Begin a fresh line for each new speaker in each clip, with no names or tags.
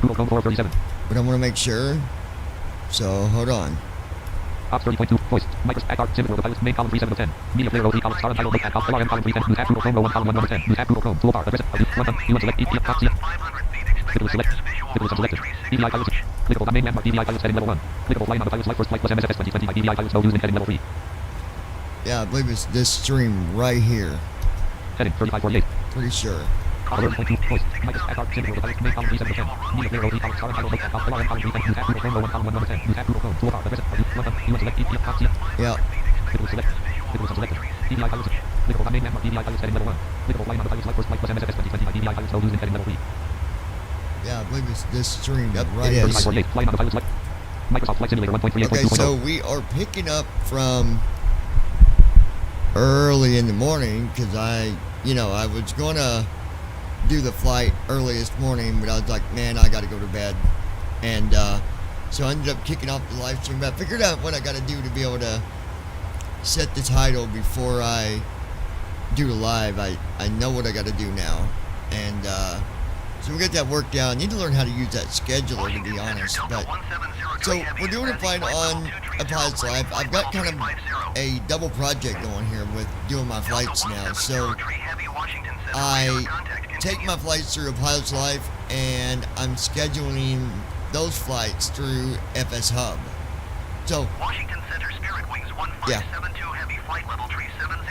but I want to make sure. So hold on.
Ops 30.2, voice, Microsoft Art, Sim, Pilot, main column 3, 7 of 10. Media player, OP, column, star, untitled, notepad, column, LRM, column 3, 10, news, app, Google Chrome, row 1, column 1, number 10, news, app, Google Chrome, toolbar, address, U1, select, EPF, top, CF, clickable select, clickable selected, DVI pilots, clickable, main landmark, DVI pilots, heading level 1, clickable flying on the pilots, life first flight plus msfs2020 by DVI pilots, no use in heading level 3.
Yeah, I believe it's this stream right here.
Heading 3548.
Pretty sure.
Alert point 2, voice, Microsoft Art, Sim, Pilot, main column 3, 7 of 10. Media player, OP, column, star, untitled, notepad, column, LRM, column 3, 10, news, app, Google Chrome, row 1, column 1, number 10, news, app, Google Chrome, toolbar, address, U1, select, EPF, top, CF,
Yeah.
clickable select, clickable selected, DVI pilots, clickable main landmark, DVI pilots, heading level 1, clickable flying on the pilots, life first flight plus msfs2020 by DVI pilots, no use in heading level 3.
Yeah, I believe it's this stream
Yep,
right here.
flying on the pilots, Microsoft Flight Simulator 1.38.2.0.
Okay, so we are picking up from early in the morning because I was going to do the flight early this morning, but I was like, man, I got to go to bed. And so I ended up kicking off the live stream. But I figured out what I got to do to be able to set the title before I do the live. I know what I got to do now. And so we got that worked out. I need to learn how to use that scheduler, to be honest. But so we're doing a flight on a pilot's life. I've got kind of a double project going here with doing my flights now. So I take my flights through a pilot's life, and I'm scheduling those flights through FS Hub. So
Washington Center Spirit Wings 1572 Heavy Flight Level 370.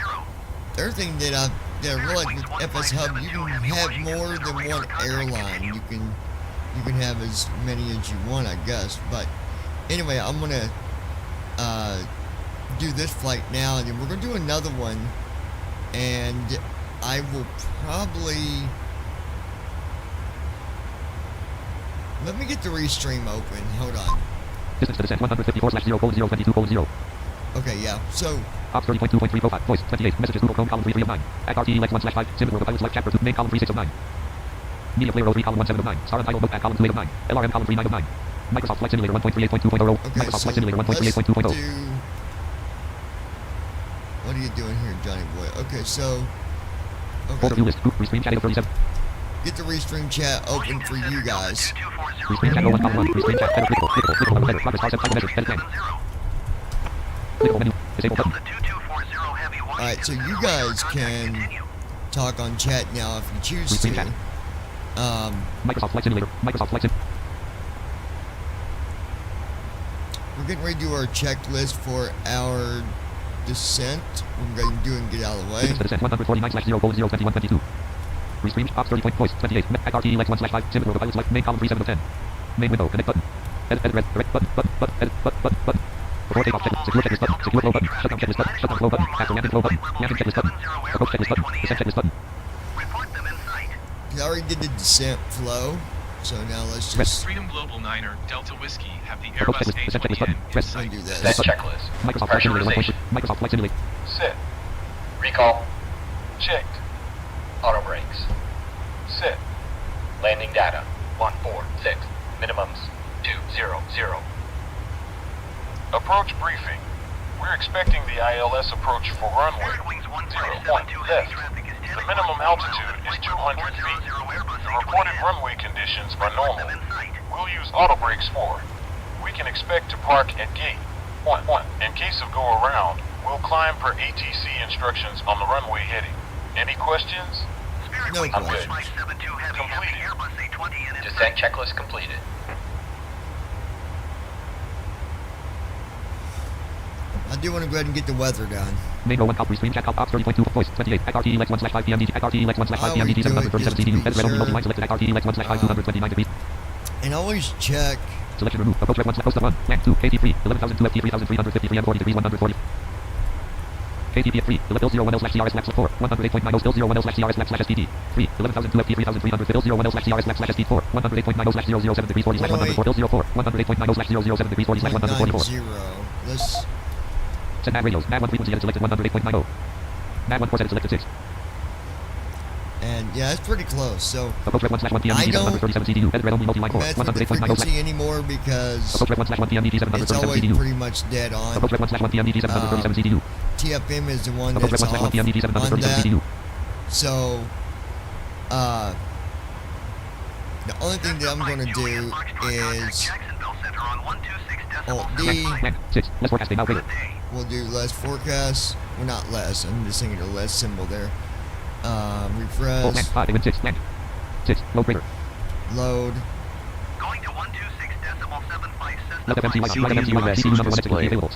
The other thing that I realized with FS Hub, you can have more than one airline. You can have as many as you want, I guess. But anyway, I'm gonna do this flight now, and then we're gonna do another one, and I will probably let me get the restream open. Hold on.
Distance to descent 154/0:0:22:0.
Okay, yeah. So
Ops 30.2.345, voice, 28, messages, Google Chrome, column 3 of 9. Act RTE 1/5, Sim, pilots, life chapter 2, main column 3, 6 of 9. Media player 03, column 17 of 9. Star untitled, notepad, column 2, 8 of 9. LRM, column 3, 9 of 9. Microsoft Flight Simulator 1.38.2.0.
okay,
Microsoft
so
Flight Simulator 1.38.2.0.
What are you doing here, Johnny boy? Okay, so
Folder view list, group, restream chat 37.
get the restream chat open for you guys.
Restream chat 01, column 1, restream chat, header, clickable, header, progress, star, set, type, measure, edit plan. Clickable menu, disable button.
Alright, so you guys can talk on chat now if you choose to.
Microsoft Flight Simulator, Microsoft Flight Sim.
We're getting ready to do our checklist for our descent. We're going to do and get out of the way.
Distance to descent 149/0:0:21:22. Restream, Ops 30. Voice, 28, Act RTE 1/5, Sim, pilots, life, main column 3, 7 of 10. Main window, connect button. Edit, red, button, edit, button. Before takeoff, secure checklist button, secure flow button, shutdown checklist button, shutdown flow button, after landing flow button, landing checklist button, approach checklist button, descent checklist button.
I already did the descent flow, so now let's just
Freedom Global 9er Delta Whiskey have the
approach
Airbus
checklist, descent checklist button,
A20N in
red,
sight.
do this.
Set checklist.
Microsoft Flight Simulator 1. Microsoft Flight Simulator.
Sit. Recall. Checked. Auto brakes. Sit. Landing data. 146. Minimums 200. Approach briefing. We're expecting the ILS approach for runway 01 left. The minimum altitude is 200 feet. The reported runway conditions are normal. We'll use auto brakes 4. We can expect to park at gate 1. In case of go around, we'll climb per ATC instructions on the runway heading. Any questions?
No
I'm good.
Completed.
Descent checklist completed.
I do want to go ahead and get the weather done.
Main row 1 cop, restream chat cop, Ops 30.2, voice, 28, Act RTE 1/5 PMDG, Act RTE 1/5 PMDG 737 CDU, edit red only multi-line selected, Act RTE 1/5 229 degrees.
And always check.
Selection remove, approach red 1, coast 1, land 2, KT3, 11,002 FT 3,353 M 40 degrees 140. KTP at 3, 01L/CRS /4, 108.90 01L/CRS/SPT, 3, 11,002 FT 3,300 01L/CRS/SPT 4, 108.90/007 degrees 40 104 04, 108.90/007 degrees 40 144.
0. Let's
Set nav radios, nav 1 frequency edit selected 108.90. Nav 1 course edit selected 6.
and yeah, it's pretty close. So
Approach red 1/1 PMDG
I don't
737 CDU, edit red only multi-line core,
mess with the
108.90.
frequency anymore because
Approach red 1/1 PMDG
it's
737
always
CDU.
pretty much dead on.
Approach red 1/1 PMDG 737 CDU.
TFM is the one
Approach red
that's
1/1
off
PMDG
on
737
that.
CDU.
So The only thing that I'm going to do is Alt D.
Land 6. Less forecasting now greater.
We'll do less forecast. Well, not less. I'm just thinking the less symbol there.
Alt
Refresh.
land 5 and 6. Land 6. Load greater.
Load.
Going to 126.75 system.
Left FMC
CDU
right CDU number 1
message
execute
display.
available.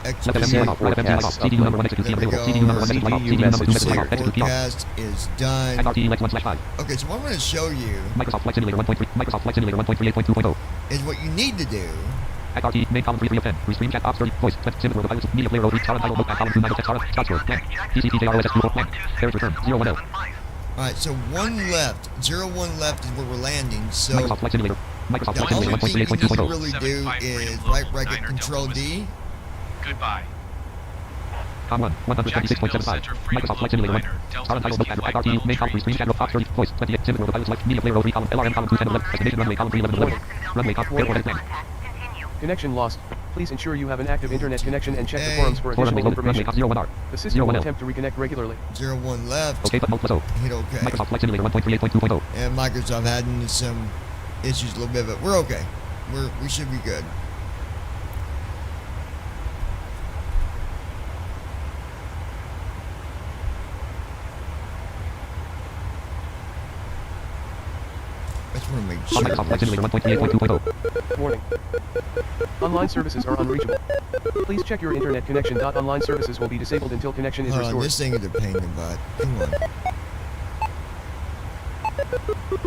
Left FMC
XP.
off. Right FMC off. CDU number 1 execute
There we
available.
go.
CDU number 1 execute off.
CDU
CDU number 2
message
execute off.
clear.
Execute off.
Forecast is done.
XRT Lex 1/5.
Okay, so what I'm going to show you
Microsoft Flight Simulator 1.3. Microsoft Flight Simulator 1.38.2.0.
is what you need to do.
XRT main column 3 of 10. Restream chat ops 30. Voice. Text symbol of pilots. Media player 03. Star title notepad column 2 9 text star. Stop score. Land. PCTJROSS 2 land. Carriage return. 010.
Alright, so 1 left. 01 left is where we're landing. So
Microsoft Flight Simulator. Microsoft
the
Flight
only
Simulator
thing you need to
1.38.2.0.
really do is right bracket Control D.
Goodbye.
Com 1. 126.75. Microsoft Flight Simulator 1. Star title notepad. XRT main column restream chat ops 30. Voice. 28 symbol of pilots like media player 03 column. LRM column 2 10 11. Destination runway column 3 11 11. Runway column. Airport edit land.
Connection lost. Please ensure you have an active internet connection and check the
Hey.
forums for
Runway
additional
loaded. Runway
information.
column 01R.
The system will
01L.
attempt to reconnect regularly.
01 left.
Okay, but mode plus O.
Hit OK.
Microsoft Flight Simulator 1.38.2.0.
And Microsoft having some issues a little bit, but we're okay. We should be good. I just want to make
Microsoft Flight
sure.
Simulator 1.38.2.0.
Warning. Online services are unreachable. Please check your internet connection. Online services will be disabled until connection is
Hold on,
restored.
this thing is a pain in the butt. Come on.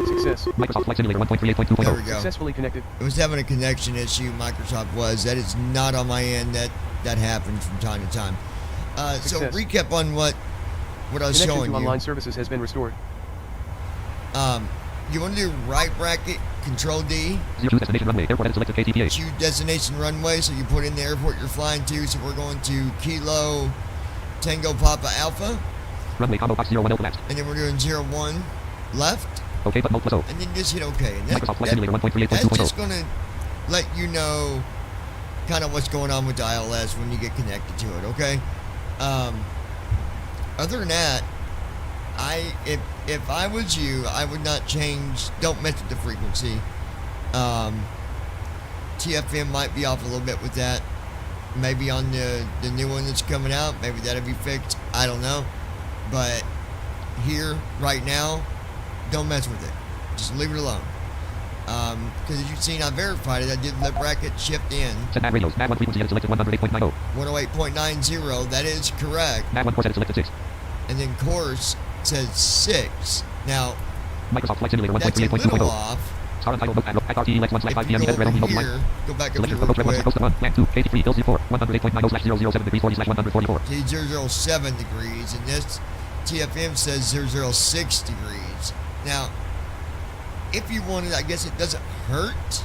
Success.
Microsoft Flight Simulator
There
1.38.2.0.
we go.
Successfully connected.
It was having a connection issue. Microsoft was. That is not on my end. That happens from time to time. So
Success.
recap on what I was
Connection
showing
to
you.
online services has been restored.
You want to do right bracket Control D.
Choose destination runway. Airport edit selected KTPA.
Choose destination runway. So you put in the airport you're flying to. So we're going to Kilo Tango Papa Alpha,
Runway combo box 01 collapsed.
and then we're doing 01 left,
Okay, but mode plus O.
and then just hit OK. And
Microsoft Flight
that,
Simulator
that's
1.38.2.0.
just going to let you know kind of what's going on with the ILS when you get connected to it. Okay. Other than that, if I was you, I would not change. Don't mess with the frequency. TFM might be off a little bit with that. Maybe on the new one that's coming out, maybe that'll be fixed. I don't know. But here, right now, don't mess with it. Just leave it alone. Because as you've seen, I verified it. I did the bracket shift in.
Set nav radios. Nav 1 frequency edit selected 108.90.
108.90. That is correct.
Nav 1 course edit selected 6.
And then course says 6. Now,
Microsoft Flight Simulator
that's a little
1.38.2.0.
off.
Star and title notepad. XRT Lex 1/5
If you
PM
go
event red
over
only
here, go back up
Selection
here
for
real
coach red 1
quick.
coast 1. Land 2. KT3 Hills 04. 108.90/007
See 007 degrees, and this TFM says 006 degrees. Now, if you wanted, I guess it doesn't hurt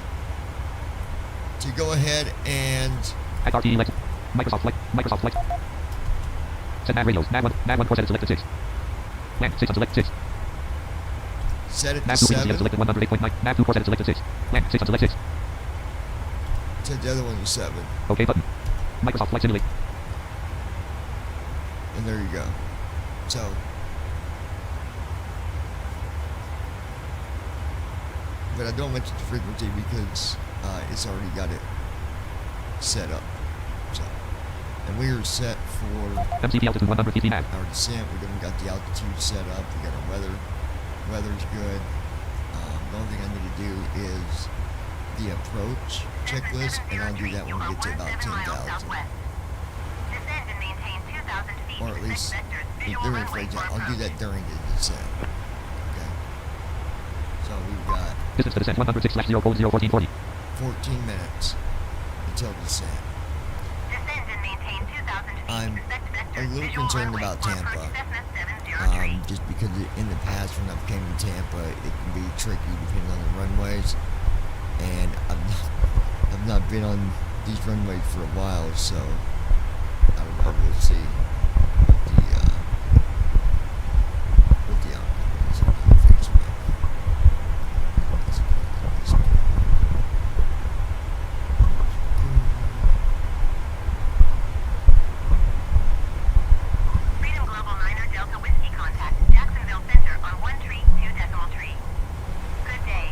to go ahead and
XRT Lex. Microsoft Flight. Set nav radios. Nav 1 course edit selected 6. Land 6 on select 6.
set it to
Nav 2 frequency edit
7.
selected 108.9. Nav 2 course edit selected 6. Land 6 on select 6.
Set the other one to 7.
Okay button. Microsoft Flight Simulator.
And there you go. So, but I don't mention the frequency because it's already got it set up. So, and we are set for
MCP altitude 100 feet nav.
our descent. We done got the altitude set up. We got our weather. Weather's good. The only thing I need to do is the approach checklist, and I'll do that when we get to about 10,000. Or at least during the flight time. I'll do that during the descent. Okay. So we've got
Distance to descent 106/0:01440.
14 minutes until descent. I'm a little concerned about Tampa. Just because in the past when I've came to Tampa, it can be tricky depending on the runways. And I've not been on these runways for a while, so I don't know. We'll see what the outcome is. Fix them up.
Freedom Global 9er Delta Whiskey contact Jacksonville Center on 132.3. Good day.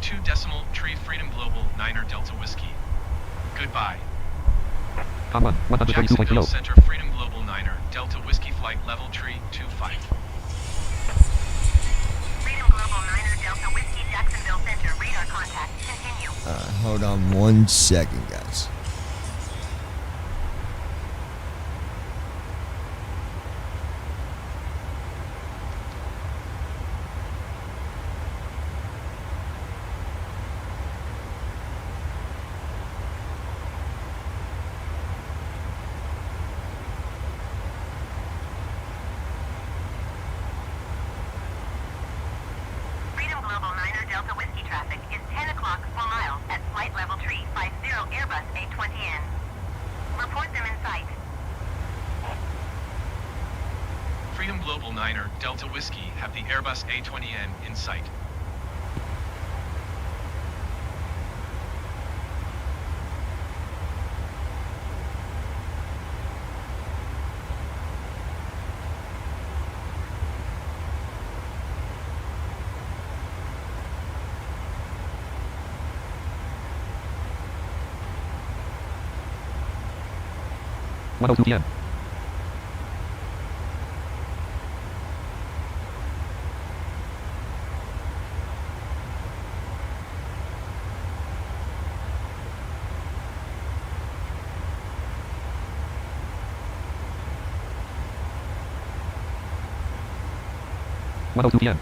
2.3 Freedom Global 9er Delta Whiskey. Goodbye.
Com 1,
Jacksonville
132.30.
Center Freedom Global 9er Delta Whiskey Flight Level Tree 25.
Freedom Global 9er Delta Whiskey Jacksonville Center. Radar contact. Continue.
Hold on 1 second, guys.
Freedom Global 9er Delta Whiskey traffic is 10 o'clock 4 miles at flight level tree 50 Airbus A20N. Report them in sight.
Freedom Global 9er Delta Whiskey have the Airbus A20N in sight.
One 1:02 p.m. One 1:02 p.m.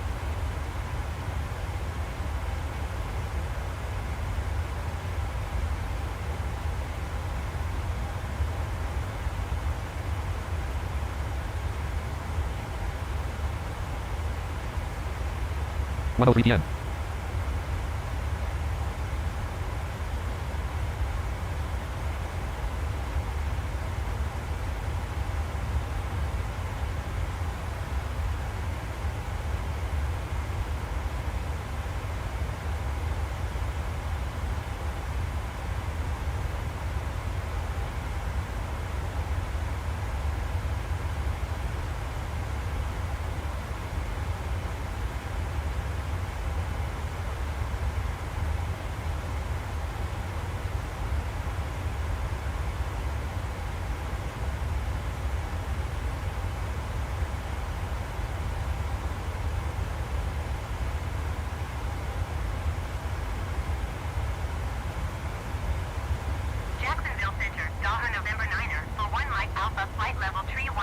One 1:03 p.m.
Jacksonville Center, Daughter November 9er, for 1 Mike Alpha flight level tree 10.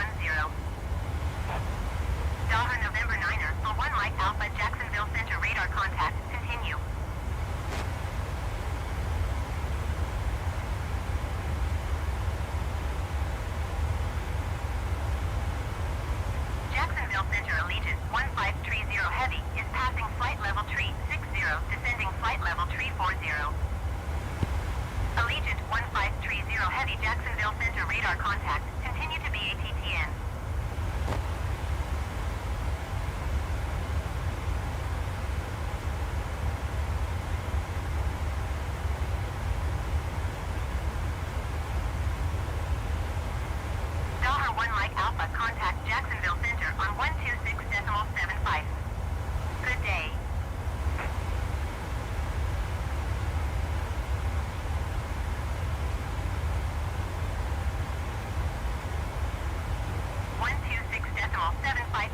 Daughter November 9er, for 1 Mike Alpha Jacksonville Center radar contact. Continue. Jacksonville Center Allegiant 1530 Heavy is passing flight level tree 60, descending flight level tree 40. Allegiant 1530 Heavy Jacksonville Center radar contact. Continue to be ATTN. Daughter 1 Mike Alpha contact Jacksonville Center on 126.75. Good day.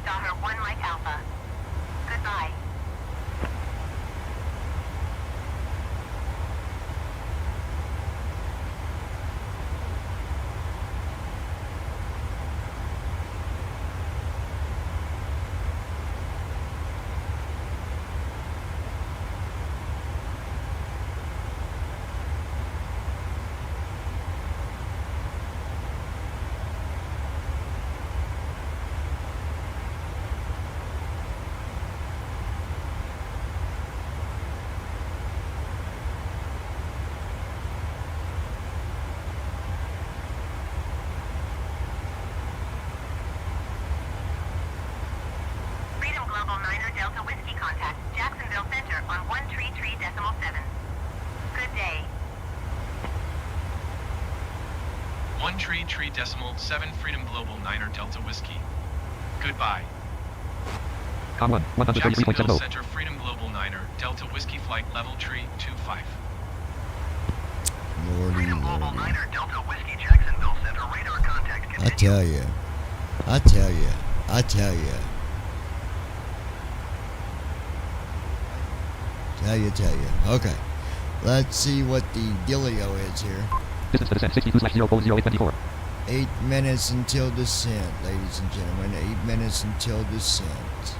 Daughter 1 Mike Alpha. Goodbye. Global 9er Delta Whiskey contact Jacksonville Center on 133.7. Good day.
133.7 Freedom Global 9er Delta Whiskey. Goodbye.
Com 1,
Jacksonville
133.70.
Center Freedom Global 9er Delta Whiskey Flight Level Tree 25.
Lordy,
Freedom Global
lordy.
9er Delta Whiskey Jacksonville Center radar contact
I
continue.
tell you. I tell you. I tell you. Tell you. Okay. Let's see what the dealio is here.
Distance to descent 62/0:0824.
8 minutes until descent, ladies and gentlemen. 8 minutes until descent.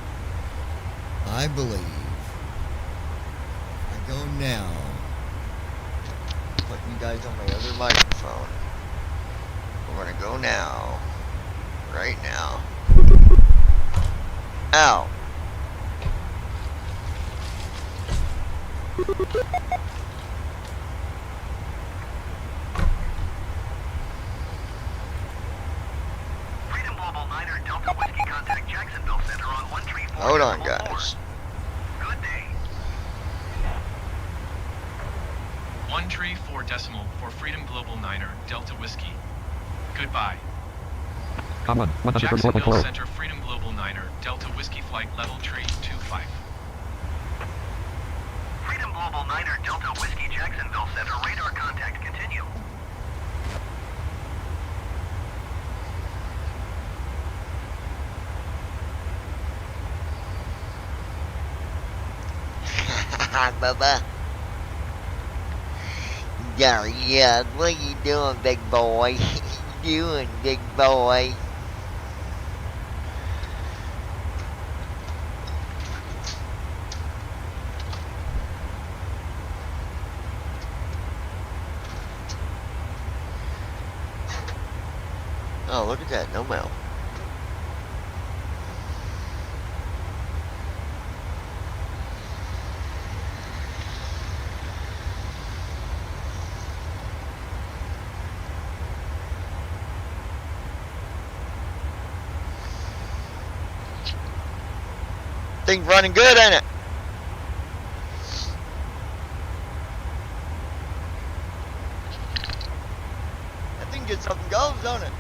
I believe I go now. Putting you guys on my other microphone. We're gonna go now. Right now. Ow.
Freedom Global 9er Delta Whiskey contact Jacksonville Center on 134.
Hold on, guys.
Good day.
134 decimal for Freedom Global 9er Delta Whiskey. Goodbye.
Com 1,
Jacksonville
134.40.
Center Freedom Global 9er Delta Whiskey Flight Level Tree 25.
Freedom Global 9er Delta Whiskey Jacksonville Center radar contact continue.
Bubba. Yeah, what you doing, big boy? Doing, big boy? Oh, look at that, no mail. Thing's running good, ain't it? That thing gets up and goes, don't it?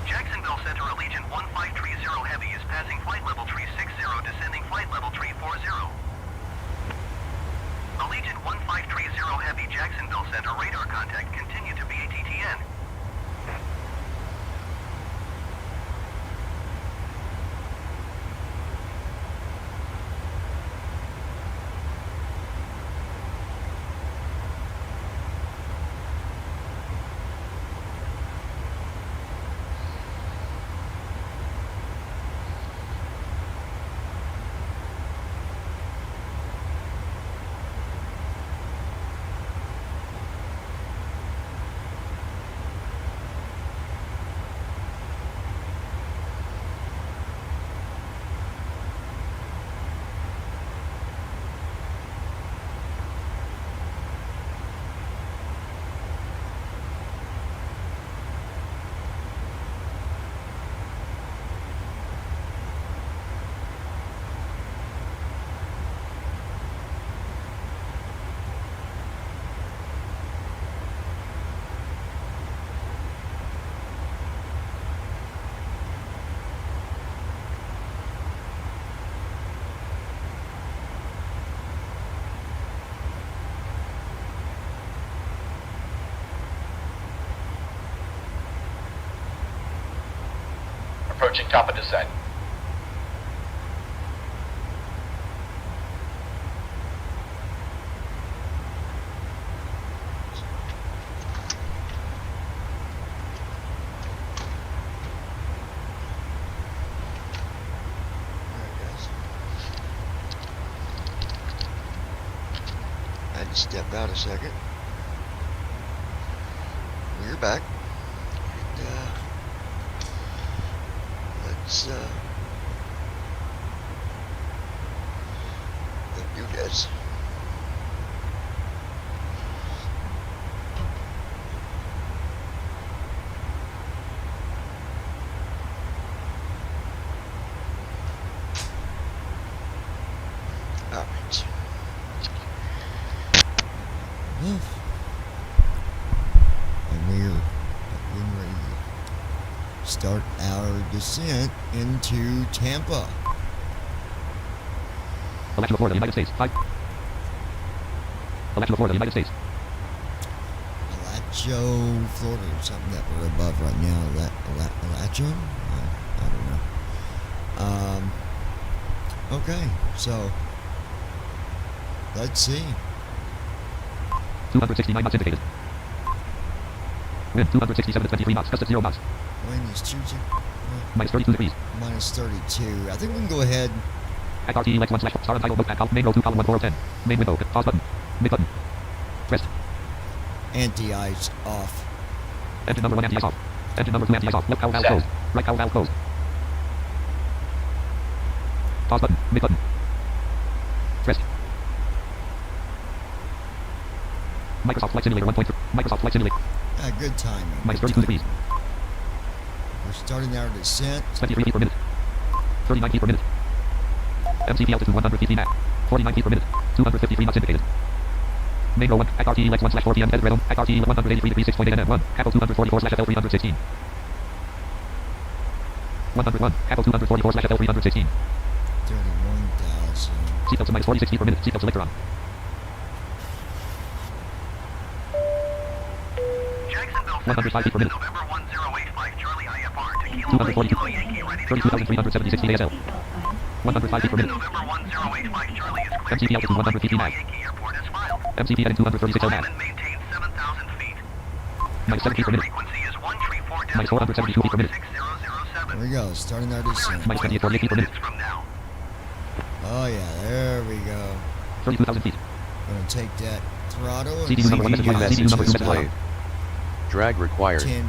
Jacksonville Center Allegiant 1530 Heavy is passing flight level tree 60, descending flight level tree 40. Allegiant 1530 Heavy Jacksonville Center radar contact continue to BATTN.
approaching top of descent.
I had to step out a second. We're back. And, let's do this. All right. And we're getting ready to start our descent into Tampa.
Alachua, Florida, United States. 5. Alachua, Florida, United States.
Alachua, Florida, or something that we're above right now. Alachua? I don't know. Okay, so let's see.
269 knots indicated. Wind 267 to 23 knots. Gust at 0 knots.
Wind is
Minus 32 degrees.
minus 32. I think we can go ahead.
At RTEX1 slash star title mode at main row 2 column 1 4 of 10. Main window. Pause button. Mid button. Rest.
Anti-ice off.
Engine number 1 anti-ice off. Engine number 2 anti-ice off. Left cowl valve closed. Right cowl valve closed. Pause button. Mid button. Rest. Microsoft Flight Simulator 1.3. Microsoft Flight Simulator.
Good timing.
Minus 32 degrees.
We're starting our descent.
23 feet per minute. 39 feet per minute. MCP altitude 100 feet Vmax. 49 feet per minute. 253 knots indicated. Main row 1 at RTEX1 slash 4 PM head realm. At RTE 183 degrees 6.8 NM 1. Apple 244 slash FL 316. 101. Apple 244 slash FL 316.
31,000.
Seatbelts to minus 46 feet per minute. Seatbelt selector on.
Jacksonville
105 feet per minute.
November 1085 Charlie IFR to Kilo
242.
Kilo Yankee ready to
32,376 feet ASL. 105 feet per minute.
November 1085 Charlie is clear.
MCP altitude 100 feet Vmax.
Yankee Airport is filed.
MCP heading 236 LMAX.
Climb and maintain 7,000 feet.
Minus 7 feet per minute.
Frequency is 134
Minus 472 feet per minute.
6007.
There we go. Starting our descent.
Minus 28 48 feet per minute.
From now.
Oh yeah, there we go.
32,000 feet.
Gonna take that throttle and
CDU number 1 message file. CDU number 2 message file.
Drag required.
10%.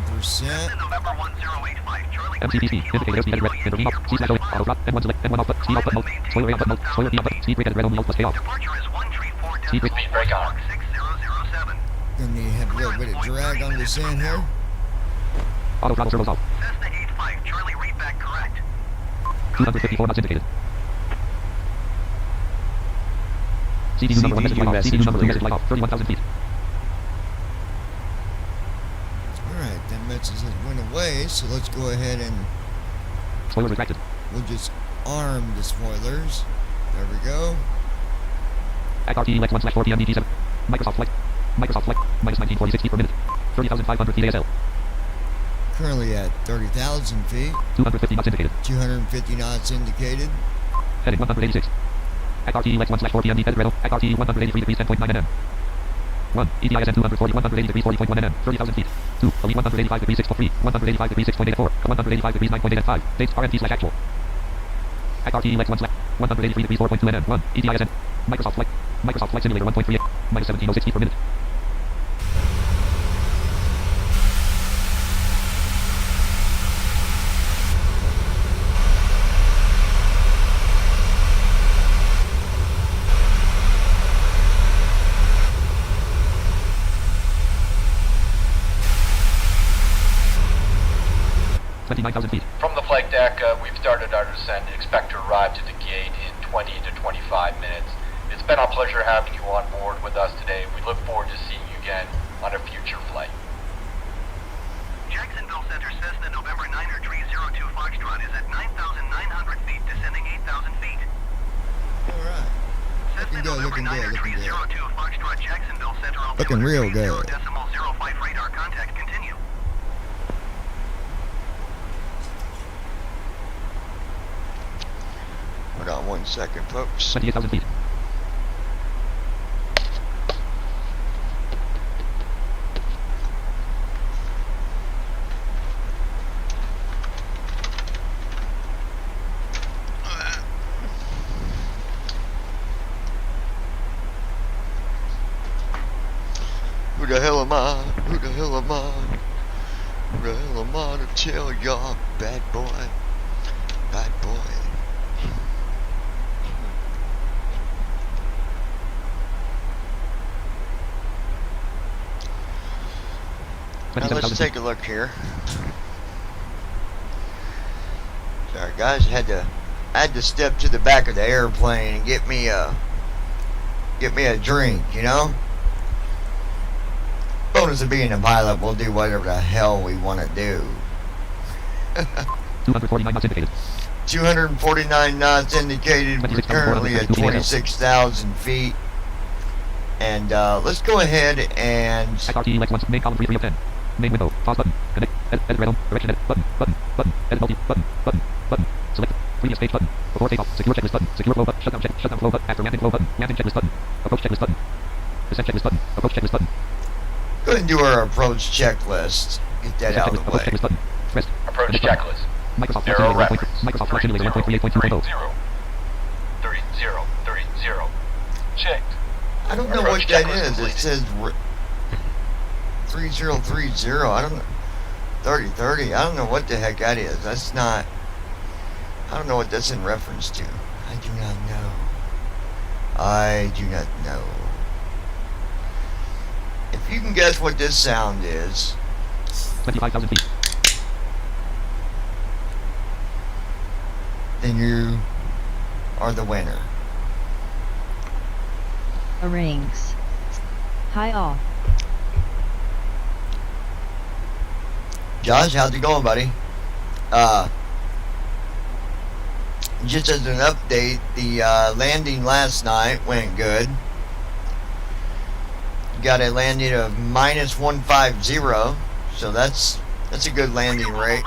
November 1085 Charlie.
MCP speed. Indicate airspeed headed red. Intervene off. C slash O. Auto drop. N1 select. N1 off. Speed off button mode. Spoiler out button mode. Spoiler B off button. Speed brake headed red only. Alt plus K off.
Departure is 134
Speed brake.
Speed brake on.
6007.
Gonna need to have a little bit of drag on descent here.
Auto throttle turbos off.
Cessna 85 Charlie read back correct.
254 knots indicated. CDU number 1 message light off.
message
CDU number 2
cleared.
message light off. 31,000 feet.
Alright, that message has went away, so let's go ahead and
Spoiler retracted.
we'll just arm the spoilers. There we go.
At RTEX1 slash 4 PM DG7. Microsoft Flight. Microsoft Flight. Minus 1946 feet per minute. 30,500 feet ASL.
Currently at 30,000 feet.
250 knots indicated.
250 knots indicated.
Heading 186. At RTEX1 slash 4 PM headed red. At RTE 183 degrees 10.9 NM. 1. EDISN 240 180 degrees 40.1 NM. 30,000 feet. 2. Elite 185 degrees 6.3. 185 degrees 6.8 4. 185 degrees 9.8 5. Dates RMT slash actual. At RTEX1 slash 183 degrees 4.2 NM. 1. EDISN. Microsoft Flight. Microsoft Flight Simulator 1.38. Minus 1706 feet per minute. feet.
From the flight deck, we've started our descent. Expect to arrive to the gate in 20 to 25 minutes. It's been our pleasure having you on board with us today. We look forward to seeing you again on a future flight.
Jacksonville Center Cessna November 9er 302 Foxtrot is at 9,900 feet, descending 8,000 feet.
Alright.
Cessna
Looking good,
November
looking
9er
good, looking good.
302 Foxtrot Jacksonville Center
Looking real good.
0.05 radar contact continue.
Hold on 1 second, folks.
28,000 feet.
Who the hell am I? Who the hell am I? Who the hell am I to tell y'all, bad boy? Bad boy. Now let's take a look here. Sorry guys, I had to step to the back of the airplane and get me a drink, you know? Bonus of being a pilot, we'll do whatever the hell we want to do.
249 knots indicated.
249 knots indicated. We're currently at 26,000 feet. And let's go ahead and...
XRT Lex 1, main column 3 of 10. Main window, pause button, connect, edit random, direction edit, button, edit multi, button, select, previous page button, before takeoff, secure checklist button, secure flow button, shutdown flow button, after landing flow button, landing checklist button, approach checklist button, descent checklist button, approach checklist button.
Go ahead and do our approach checklist. Get that out of the way.
Checklist button, rest,
Approach checklist.
Microsoft Flight
Arrow
Simulator
reference.
1. Microsoft Flight Simulator 1.38.2.0.
30. Checked.
I don't know what that is. It says 3030. I don't know. 3030. I don't know what the heck that is. That's not. I don't know what that's in reference to. I do not know. I do not know. If you can guess what this sound is,
25,000 feet.
then you are the winner.
Rings. Hi all.
Josh, how's it going, buddy? Just as an update, the landing last night went good. Got a landing of -150, so that's a good landing rate.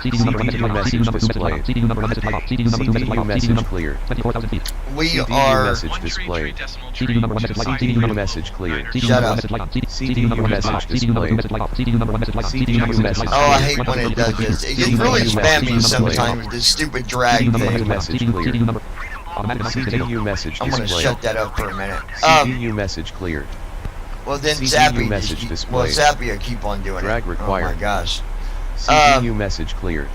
CDU number
CDU message displayed.
CDU number message light off. CDU number
CDU message cleared.
24,000 feet.
We
CDU
are.
message displayed.
CDU number message light on.
CDU message cleared.
CDU
Shut
number
up.
message light on.
CDU message displayed.
message light off. CDU number message light on. CDU number message light
Oh,
on.
I hate when it does this. It gets really spammy sometimes with this stupid drag
CDU number
thing.
message light on. CDU number. Automatic announcement disabled.
CDU message
I'm gonna
displayed.
shut that up for a minute.
CDU message cleared.
Well then
CDU
Zappy
message
just, well
displayed.
Zappy will keep on doing
Drag
it.
required.
Oh my gosh.
CDU message cleared.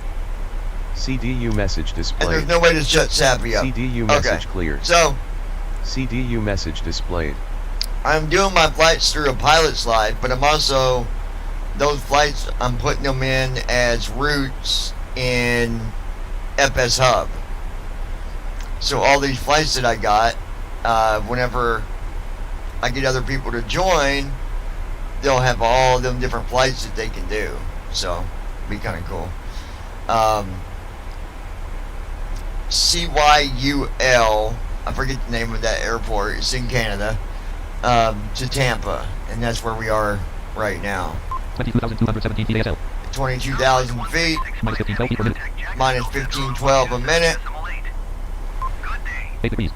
CDU message
And
displayed.
there's no way to shut Zappy up.
CDU message cleared.
So
CDU message displayed.
I'm doing my flights through a pilot's life, but I'm also, those flights, I'm putting them in as routes in FS Hub. So all these flights that I got, whenever I get other people to join, they'll have all of them different flights that they can do. So, be kind of cool. CYUL, I forget the name of that airport, it's in Canada, to Tampa, and that's where we are right now.
22,217 feet ASL.
22,000 feet,
Minus 1512 feet per minute.
minus 1512 a minute.
8 degrees.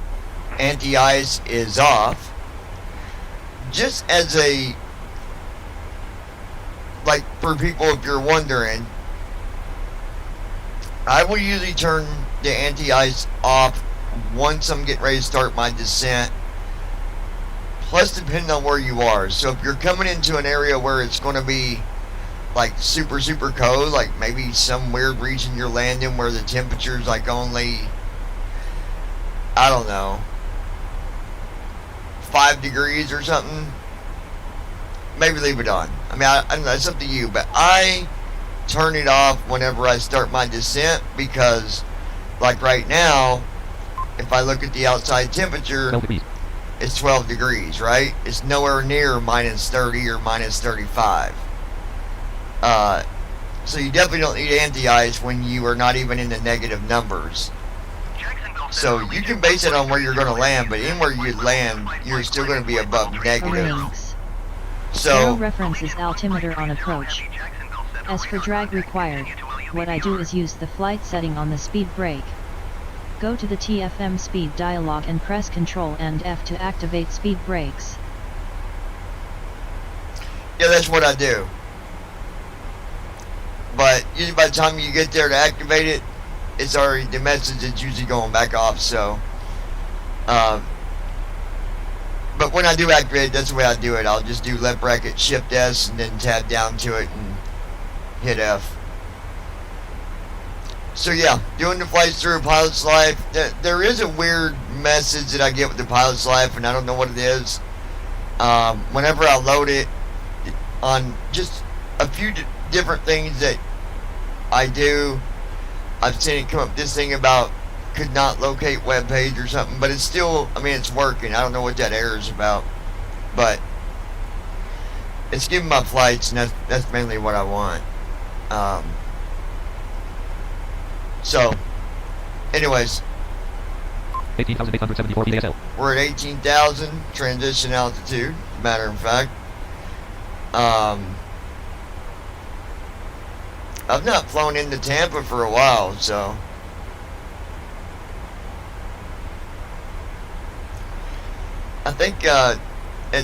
Anti-ice is off. Just as a, like, for people, if you're wondering, I will usually turn the anti-ice off once I'm getting ready to start my descent. Plus, depending on where you are. So if you're coming into an area where it's going to be like super cold, like maybe some weird region you're landing where the temperature's like only, I don't know, 5 degrees or something, maybe leave it on. I mean, I don't know, it's up to you, but I turn it off whenever I start my descent, because like right now, if I look at the outside temperature,
12 degrees.
it's 12 degrees, right? It's nowhere near minus 30 or minus 35. So you definitely don't need anti-ice when you are not even in the negative numbers. So you can base it on where you're going to land, but anywhere you land, you're still going to be above negative.
Rings. Arrow
So
reference is altimeter on approach. S for drag required. what I do is use the flight setting on the speed brake. Go to the TFM speed dialog and press Ctrl and F to activate speed brakes.
Yeah, that's what I do. But usually by the time you get there to activate it, it's already, the message is usually going back off, so. But when I do activate it, that's the way I do it. I'll just do left bracket Shift S and then tab down to it and hit F. So yeah, doing the flights through Pilot's Life. There is a weird message that I get with the Pilot's Life, and I don't know what it is. Whenever I load it on just a few different things that I do, I've seen it come up this thing about could not locate web page or something, but it's still, I mean, it's working. I don't know what that error is about, but it's giving my flights, and that's mainly what I want. So anyways,
18,874 VASL.
we're at 18,000 transition altitude, matter of fact. I've not flown into Tampa for a while, so I think at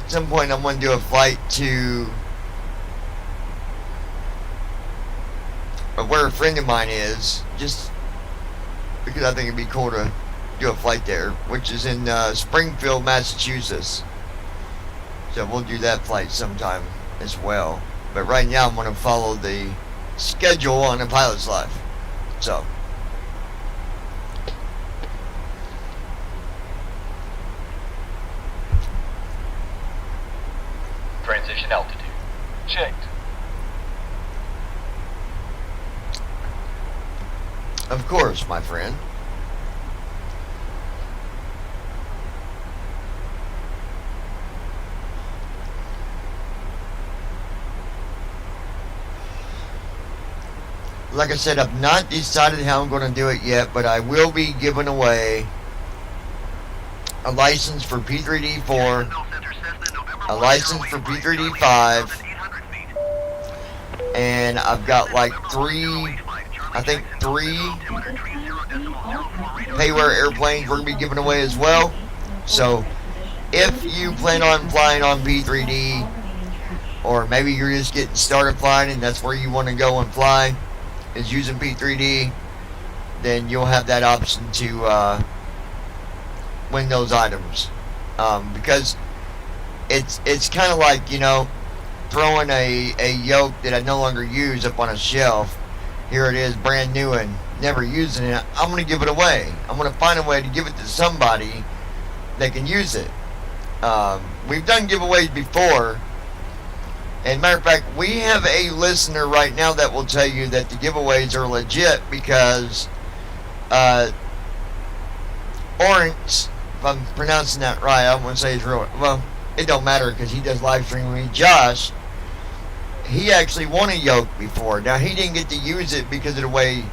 some point I'm going to do a flight to where a friend of mine is, just because I think it'd be cool to do a flight there, which is in Springfield, Massachusetts. So we'll do that flight sometime as well. But right now I'm going to follow the schedule on the Pilot's Life. So
Transition altitude. Checked.
of course, my friend. Like I said, I've not decided how I'm going to do it yet, but I will be giving away a license for P3D4, a license for P3D5, and I've got like three payware airplanes we're going to be giving away as well. So if you plan on flying on P3D, or maybe you're just getting started flying and that's where you want to go and fly, is using P3D, then you'll have that option to win those items, because it's kind of like, you know, throwing a yoke that I no longer use up on a shelf. Here it is, brand new and never using it. I'm going to give it away. I'm going to find a way to give it to somebody that can use it. We've done giveaways before. And matter of fact, we have a listener right now that will tell you that the giveaways are legit because Orange, if I'm pronouncing that right, I don't want to say his real, well, it don't matter because he does live streaming with me. Josh, he actually won a yoke before. Now, he didn't get to use it because of the way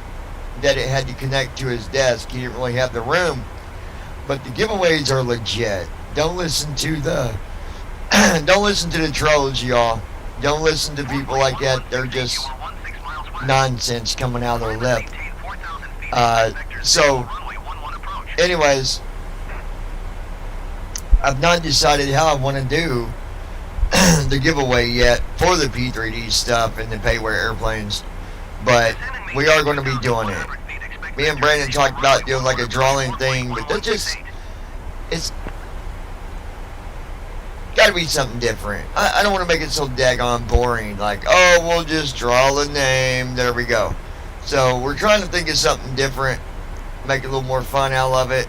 that it had to connect to his desk. He didn't really have the room. But the giveaways are legit. Don't listen to the don't listen to the trolls, y'all. Don't listen to people like that. They're just nonsense coming out of their lip. So anyways, I've not decided how I want to do the giveaway yet for the P3D stuff and the payware airplanes, but we are going to be doing it. Me and Brandon talked about doing like a drawing thing, but that's just, it's got to be something different. I don't want to make it so daggone boring, like, oh, we'll just draw the name, there we go. So we're trying to think of something different, make it a little more fun out of it.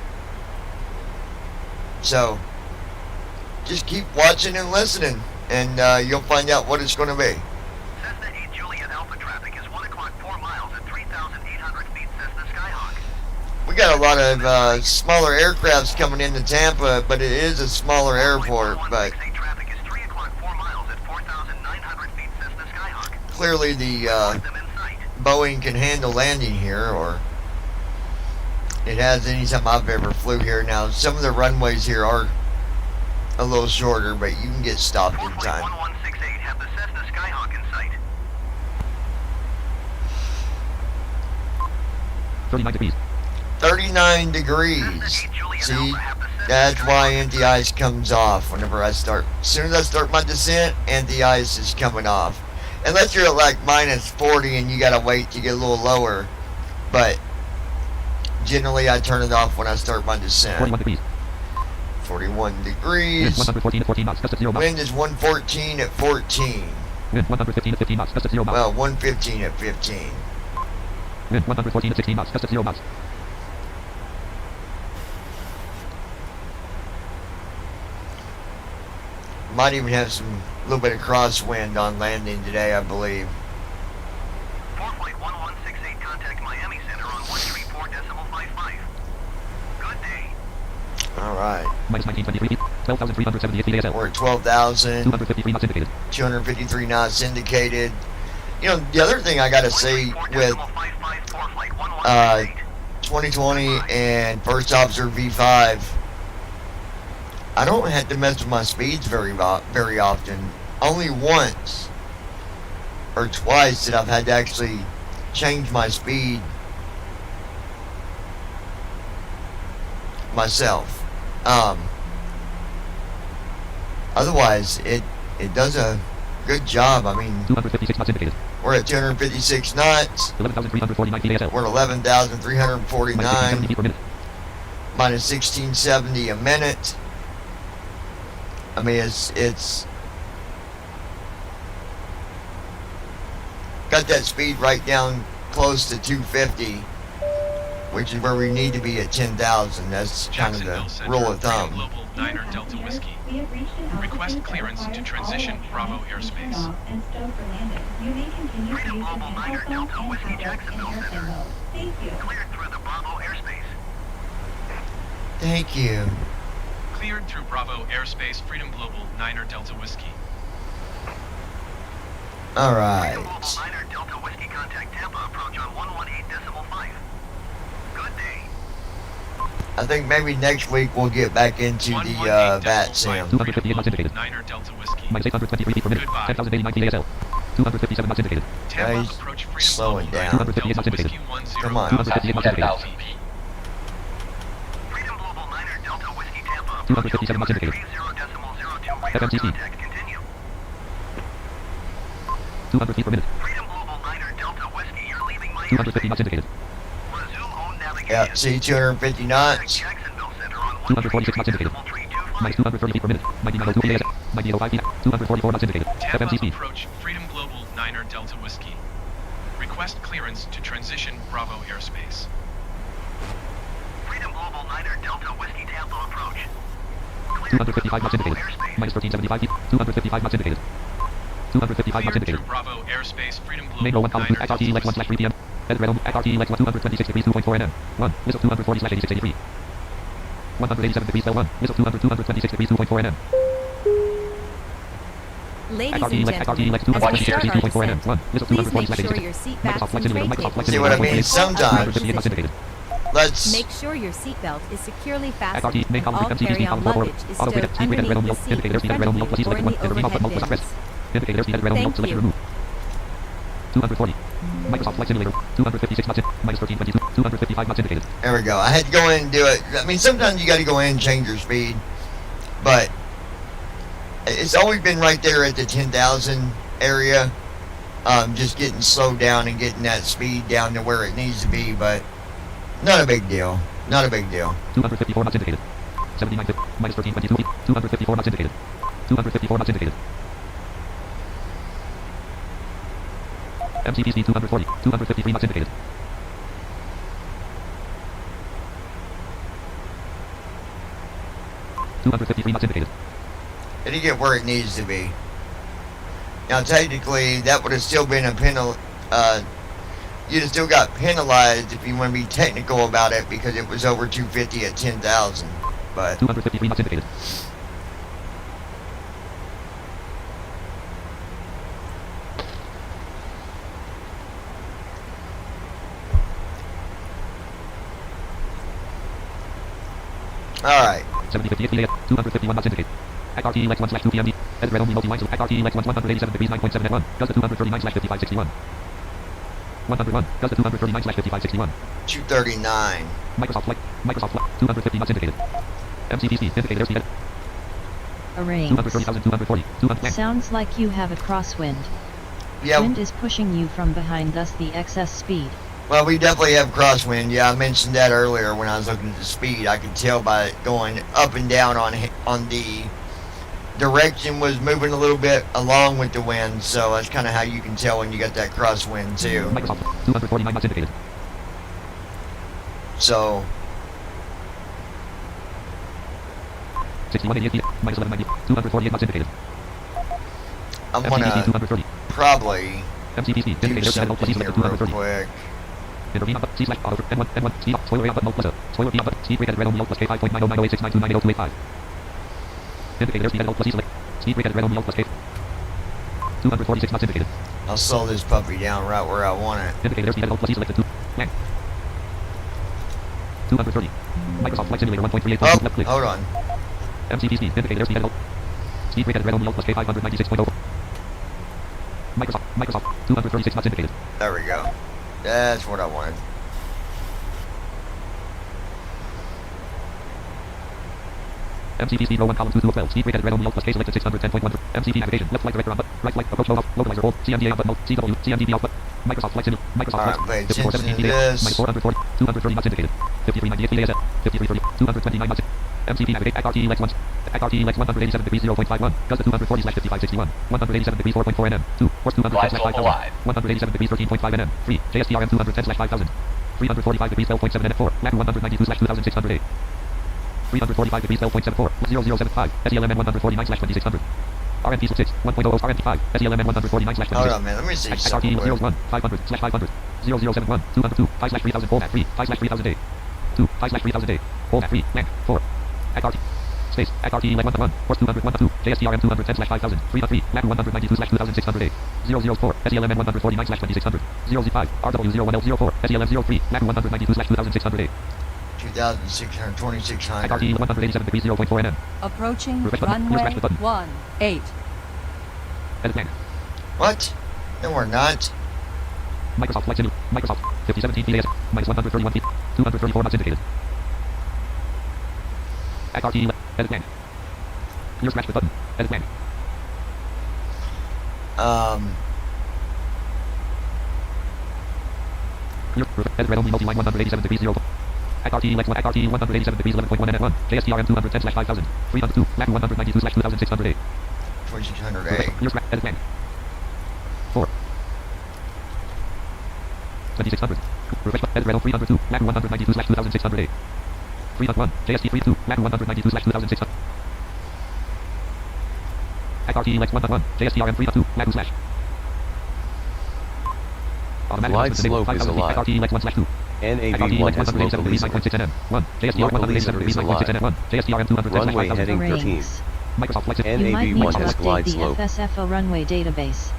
So just keep watching and listening, and you'll find out what it's going to be.
Cessna 8 Juliet Alpha traffic is 1 o'clock 4 miles at 3,800 feet Cessna Skyhawk.
We got a lot of smaller aircrafts coming into Tampa, but it is a smaller airport. But
traffic is 3 o'clock 4 miles at 4,900 feet Cessna Skyhawk.
clearly the
Them in sight.
Boeing can handle landing here, or it has anytime I've ever flew here. Now, some of the runways here are a little shorter, but you can get stopped in time.
1168 have the Cessna Skyhawk in sight.
39 degrees.
39 degrees. See, that's why anti-ice comes off whenever I start. As soon as I start my descent, anti-ice is coming off. Unless you're at like minus 40 and you gotta wait to get a little lower. But generally I turn it off when I start my descent.
41 degrees.
41 degrees.
114 at 14 knots, gust at 0 knots.
Wind is 114 at 14.
Wind 115 at 15 knots, gust at 0 knots.
Well, 115 at 15.
Wind 114 at 16 knots, gust at 0 knots.
Might even have some little bit of crosswind on landing today, I believe.
4 flight 1168, contact Miami Center on 134.55. Good day.
All right.
Minus 1923 feet, 12,378 feet ASL.
We're at 12,000.
253 knots indicated.
253 knots indicated. You know, the other thing I gotta say with 2020 and First Officer V5, I don't have to mess with my speeds very often. Only once or twice that I've had to actually change my speed myself. Otherwise, it does a good job. I mean,
256 knots indicated.
we're at 256 knots.
11,349 feet ASL.
We're at 11,349.
Minus 1670 feet per minute.
Minus 1670 a minute. I mean, it's got that speed right down close to 250, which is where we need to be at 10,000. That's kind of
Jacksonville
the
Center,
rule of
Freedom
thumb.
Global 9er Delta Whiskey. Request clearance to transition Bravo airspace.
Freedom Global 9er Delta Whiskey, Jacksonville Center.
Thank you.
Cleared through the Bravo airspace.
Thank you.
Cleared through Bravo airspace, Freedom Global 9er Delta Whiskey.
All right.
Freedom Global 9er Delta Whiskey, contact Tampa, approach on 118.5. Good day.
I think maybe next week we'll get back into the VAT sim.
258 knots indicated.
9er Delta Whiskey.
Minus 823 feet per minute.
Goodbye.
10,089 feet ASL. 257 knots indicated.
Tampa,
Guys,
approach Freedom
slow it
Global
down.
258 knots
Delta
indicated.
Whiskey 10.
Come on.
258 knots indicated.
Freedom Global 9er Delta Whiskey, Tampa,
257 knots indicated.
30.02
FMCC.
contact, continue.
200 feet per minute.
Freedom Global 9er Delta Whiskey, you're leaving my
250 knots indicated.
Resume own navigation.
Yeah, see, 250 knots.
Jacksonville Center on
246 knots indicated. Minus 230 feet per minute. 9902 feet ASL. 9805 feet. 244 knots indicated.
Tampa,
FMCC.
approach Freedom Global 9er Delta Whiskey. Request clearance to transition Bravo airspace.
Freedom Global 9er Delta Whiskey, Tampa, approach.
255 knots indicated. Minus 1375 feet. 255 knots indicated. 255 knots
Cleared
indicated.
through Bravo airspace, Freedom
Mango
Global
1 column 2
9er
XRT
Delta
Lex 1
Whiskey.
slash 3 p.m. Edit red XRT Lex 1 226 degrees 2.4 nm. 1. List of 240 slash 8683. 187 degrees L1. List of 226 degrees 2.4 nm.
Ladies
XRT
and
Lex
gentlemen,
XRT Lex 226
as we
degrees
start our
2.4 nm.
descent,
1. List of
please
240
make
slash
sure
86.
your seat
Microsoft
backs
Flight
and tray
Simulator. Microsoft Flight
tables
See what I mean?
Simulator.
Sometimes,
258 knots indicated.
let's
Make sure your seatbelt is securely fastened
XRT main
and all
column 3 MCP
carry-on
column 4
luggage is
auto
stowed
pivot speed red
underneath
and red on
the
wheel
seat
indicator
in
speed
front
red on
of
wheel
you
plus
or
select
in
1
the
enter remote button
overhead
multiple press
bins.
indicator speed red on wheel
Thank
selection
you.
remove 240 Microsoft Flight Simulator 256 knots in minus 1322 255 knots indicated.
there we go. I had to go in and do it. I mean, sometimes you got to go in and change your speed, but it's always been right there at the 10,000 area. Just getting slowed down and getting that speed down to where it needs to be, but not a big deal. Not a big deal.
254 knots indicated. 79 feet minus 1322 feet 254 knots indicated. 254 knots indicated. MCP speed 240 253 knots indicated. $253 knots indicated.
It'll get where it needs to be. Now, technically, that would have still been a you'd have still got penalized if you want to be technical about it because it was over 250 at 10,000. But
253 knots indicated.
all right.
7058 feet 251 knots indicated. XRT Lex 1 slash 2 PMD. Edit red only multi-line select XRT Lex 1 187 degrees 9.7 at 1. Gust at 239 slash 5561. 101. Delta 239/5561.
239.
Microsoft Flight 250 knots indicated. MCP speed indicated airspeed.
Arrange.
230,240. 200.
Sounds like you have a crosswind.
Yeah,
Wind is pushing you from behind, thus the excess speed.
well, we definitely have crosswind. Yeah, I mentioned that earlier when I was looking at the speed. I could tell by it going up and down on the direction was moving a little bit along with the wind. So that's kind of how you can tell when you got that crosswind too.
Microsoft 249 knots indicated.
So
6188 feet. Minus 1190. 248 knots indicated.
I'm
MCP
gonna
230.
probably
MCP speed
do
indicated airspeed.
something
Please
here
select
real
230.
quick.
Intervene on C slash auto N1 speed up spoiler button plus spoiler button speed rate at red only plus K5.9090869298025. Indicated airspeed at plus C select speed rate at red only plus K 246 knots indicated.
I'll slow this puppy down right where I want it.
Indicated airspeed at plus C select 2 land 230. Microsoft Flight Simulator 1.38 left click.
Hold on.
MCP speed indicated airspeed at speed rate at red only plus K596.0. Microsoft 236 knots indicated.
There we go. That's what I wanted.
MCP speed row 1 column 2 to 12. Speed rate at red only plus K selected 610.1. MCP navigation left flight director on right flight approach mode off localizer hold CMDA on button mode CW CMDB off button Microsoft Flight Simulator Microsoft
Alright,
Flight
pay attention to this.
minus 440 230 knots indicated 5398 ASF 5330 229 knots MCP navigate ACRT Lex 1 ACRT Lex 187 degrees 0.51 Delta 240 slash 5561 187 degrees 4.4 nm 2 horse 210 slash 5000 187 degrees 13.5 nm 3 JSTRM 210 slash 5000 345 degrees 12.7 nm 4 LAN 192 slash 2608 345 degrees 12.74 0075 SELMN 149 slash 2600 RNP 6 1.00 RNP 5 SELMN 149 slash 26
Hold on, man. Let me see something.
ACRT 01 500 slash 500 0071 202 5 slash 3000 hold at 3 5 slash 3000 day 2 5 slash 3000 day hold at 3 length 4 ACRT space ACRT like 1 to 1 horse 200 1 to 2 JSTRM 210 slash 5000 3 to 3 LAN 192 slash 2608 004 SELMN 149 slash 2600 005 RW01L04 SELM 03 LAN 192 slash 2608
2,600, 2,600.
ACRT 187 degrees 0.4 nm
Approaching
Refresh button.
runway
Refresh button.
18.
edit plan
What? No, we're not.
Microsoft Flight Simulator Microsoft 5017 feet ASF minus 131 feet 234 knots indicated ACRT edit plan clear scratch button edit plan clear edit red only multi-line 187 degrees 0 ACRT Lex 1 ACRT 187 degrees 11.1 nm 1 JSTRM 210 slash 5000 302 LAN 192 slash 2608
2,608.
clear scratch edit plan 4 2600 refresh edit red 302 LAN 192 slash 2608 301 JST 32 LAN 192 slash 2600 ACRT Lex 1 JSTRM 302 LAN 2 slash automatic
Glide
announcement
slope is
5000 feet
alive.
ACRT Lex 1 slash 2
NAV1 has local leaser.
9.6 nm 1 JSTR
Local
187
leaser is
9.6 nm 1 JSTRM 210 slash
Runway
5000
heading 13.
Arrange.
Microsoft Flight
And
You might need
NAV1
to
has glide
update the
slope.
FSFO runway database.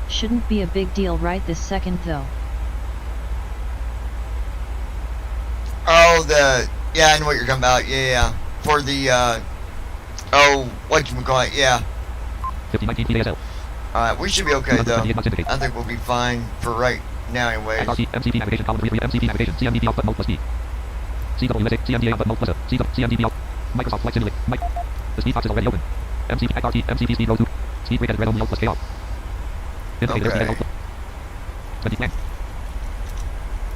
Shouldn't be a big deal right this second though.
Oh, yeah, I know what you're talking about. Yeah. For the, whatchamacallit, yeah.
5019 feet ASL
Alright, we should be okay, though.
228 knots indicated
I think we'll be fine for right now, anyways.
ACRT MCP navigation column 3 MCP navigation CMDB out button mode plus B CWSA CMDA out button mode plus A CMDB out Microsoft Flight Simulator the speed box is already open MCP ACRT MCP speed row 2 speed rate at red only out plus K off indicator
Okay.
speed out 20 plan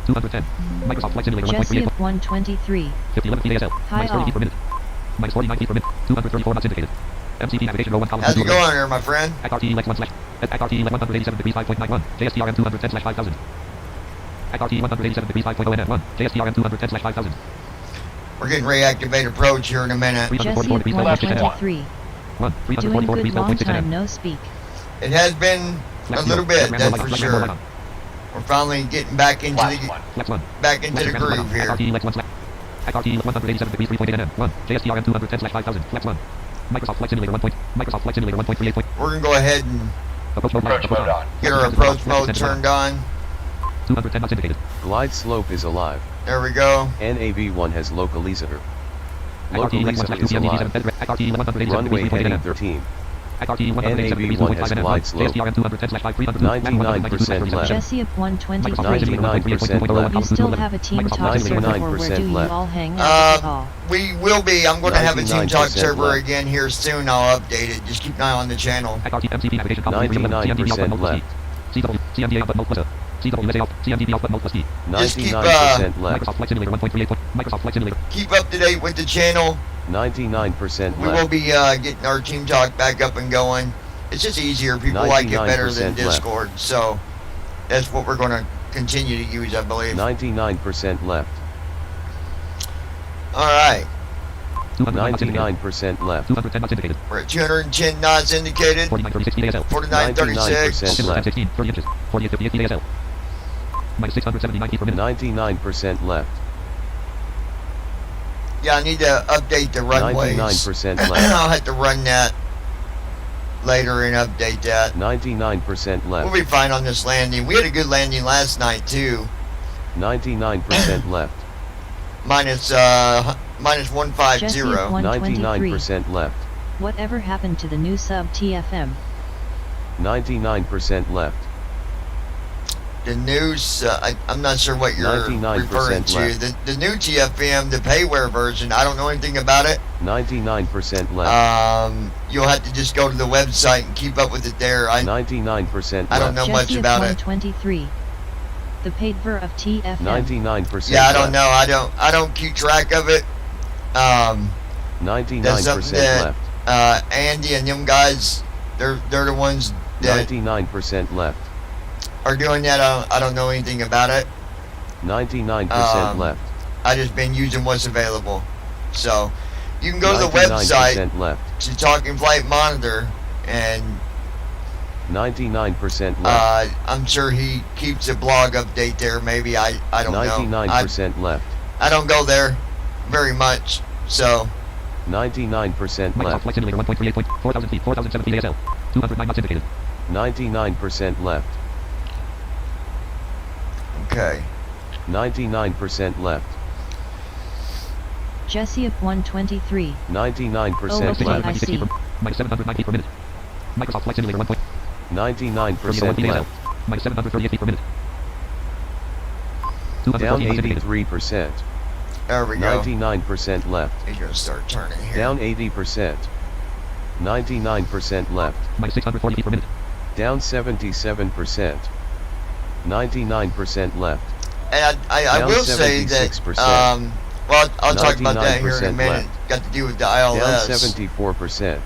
210 Microsoft Flight Simulator
Jesse
1.38
at 123.
5011 feet ASL
Hi
minus 30
all.
feet per minute minus 49 feet per minute 234 knots indicated MCP navigation row 1 column
How's
2
it going there, my friend?
ACRT Lex 1 slash ACRT Lex 187 degrees 5.91 JSTRM 210 slash 5000 ACRT 187 degrees 5.0 nm 1 JSTRM 210 slash 5000
We're getting reactivate approach here in a minute.
Jesse at
344 degrees
123.
1
Doing
344
good
degrees
long
12.6
time
nm
no speak.
It has been a little bit, that's for sure. We're finally getting back into
Last
the
one.
Lex 1
the groove here.
ACRT Lex 1 slash ACRT 187 degrees 3.8 nm 1 JSTRM 210 slash 5000 Flex 1 Microsoft Flight Simulator 1. Microsoft Flight Simulator 1.38.
We're gonna go ahead and
Approach mode on.
get our approach mode turned on.
210 knots indicated.
Glide slope is alive.
There we go.
NAV1 has localizer.
ACRT Lex 1
Localizer
slash
is
2
alive.
ACRT 187
Runway
degrees 3.8
heading
nm
13.
NAB1 has glide slope. 99% left.
Jesse up 123.
99% left.
You still have a team talk server, or where do you
99% left.
all hang out at all?
We will be. I'm going to have a Team Talk
99%
server
left.
again here soon. I'll update it. Just keep an eye on the channel.
99% left. 99% left.
Keep up to date with the channel.
99%
We will
left.
be getting our Team Talk back up and going. It's just easier. People like it better than
99% left.
Discord. So that's what we're going to continue to use, I believe.
99% left.
All right.
99% left.
We're at 210 knots indicated. 49.36.
99% left.
Yeah, I need to update the runways.
99% left.
I'll have to run that later and update that.
99%
We'll
left.
be fine on this landing. We had a good landing last night too.
99% left.
Minus 150.
Jesse up 123.
99% left.
Whatever happened to the new sub TFM?
99% left.
The news, I'm not sure what you're
99%
referring to.
left.
The new TFM, the payware version, I don't know anything about it.
99% left.
You'll have to just go to the website and keep up with it there.
99%
I don't
left.
know much
Jesse
about
up
it.
123. The paid ver of TFM.
99%
Yeah, I don't
left.
know. I don't keep track of it. That's
99%
something that
left.
Andy and them guys, they're the ones that
99% left.
are doing that. I don't know anything about it.
99% left.
I just been using what's available. So you can go to the
99%
website
left.
to Talking Flight Monitor, and
99% left.
I'm sure he keeps a blog update there. Maybe I don't know.
99% left.
I don't go there very much. So
99% left. 99% left.
okay.
99% left.
Jesse up 123.
99%
okay,
left.
I see.
99% left. Down 83%.
There we go.
99% left.
He's gonna start turning here.
Down 80%. 99% left. Down 77%. 99% left.
And I
Down
will say that
76%.
well, I'll talk about that here in a
99%
minute.
left.
Got to do with the
Down
ILS.
74%.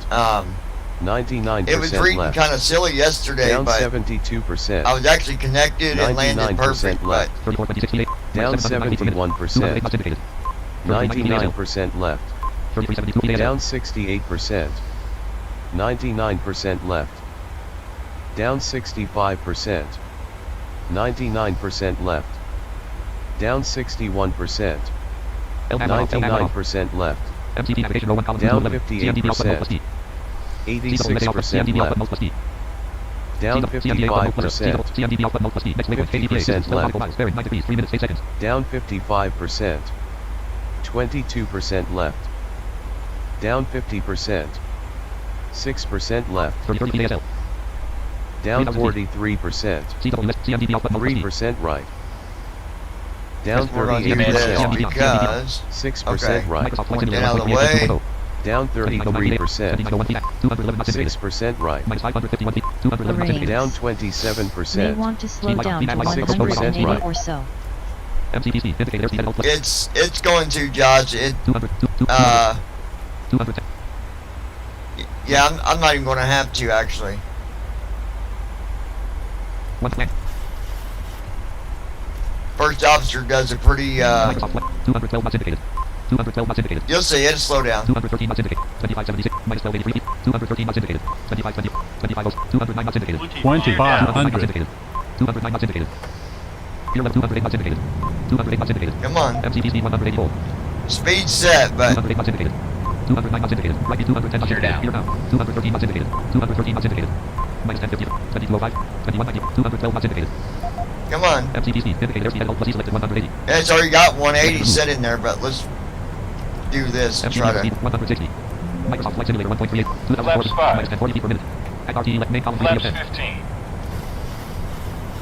99%
It was reading
left.
kind of silly yesterday,
Down
but
72%.
I was actually connected and landed
99%
perfect. But
left. Down 71%. 99% left. Down 68%. 99% left. Down 65%. 99% left. Down 61%. 99% left. Down 58%. 86% left. Down 55%. 50% left. Down 55%. 22% left. Down 50%. 6% left. Down 43%. 3% right. Down
we're gonna do this
38%.
because
6% right.
get out of the way.
Down 33%. 6% right.
Lorraine.
Down
May
27%.
want to slow down to
6%
180
right.
or so.
It's going to, Josh. Yeah, I'm not even going to have to actually. First officer does a pretty. You'll see it'll slow down.
2500.
Come on. Speed set, but
You're down.
come on. Yeah, it's already got 180 set in there, but let's do this and try to.
Microsoft Flight Simulator 1.38. 2004.
Flaps 5.
Minus 1040 feet per minute. Add RTE left main column 3 of
Flaps
10.
15.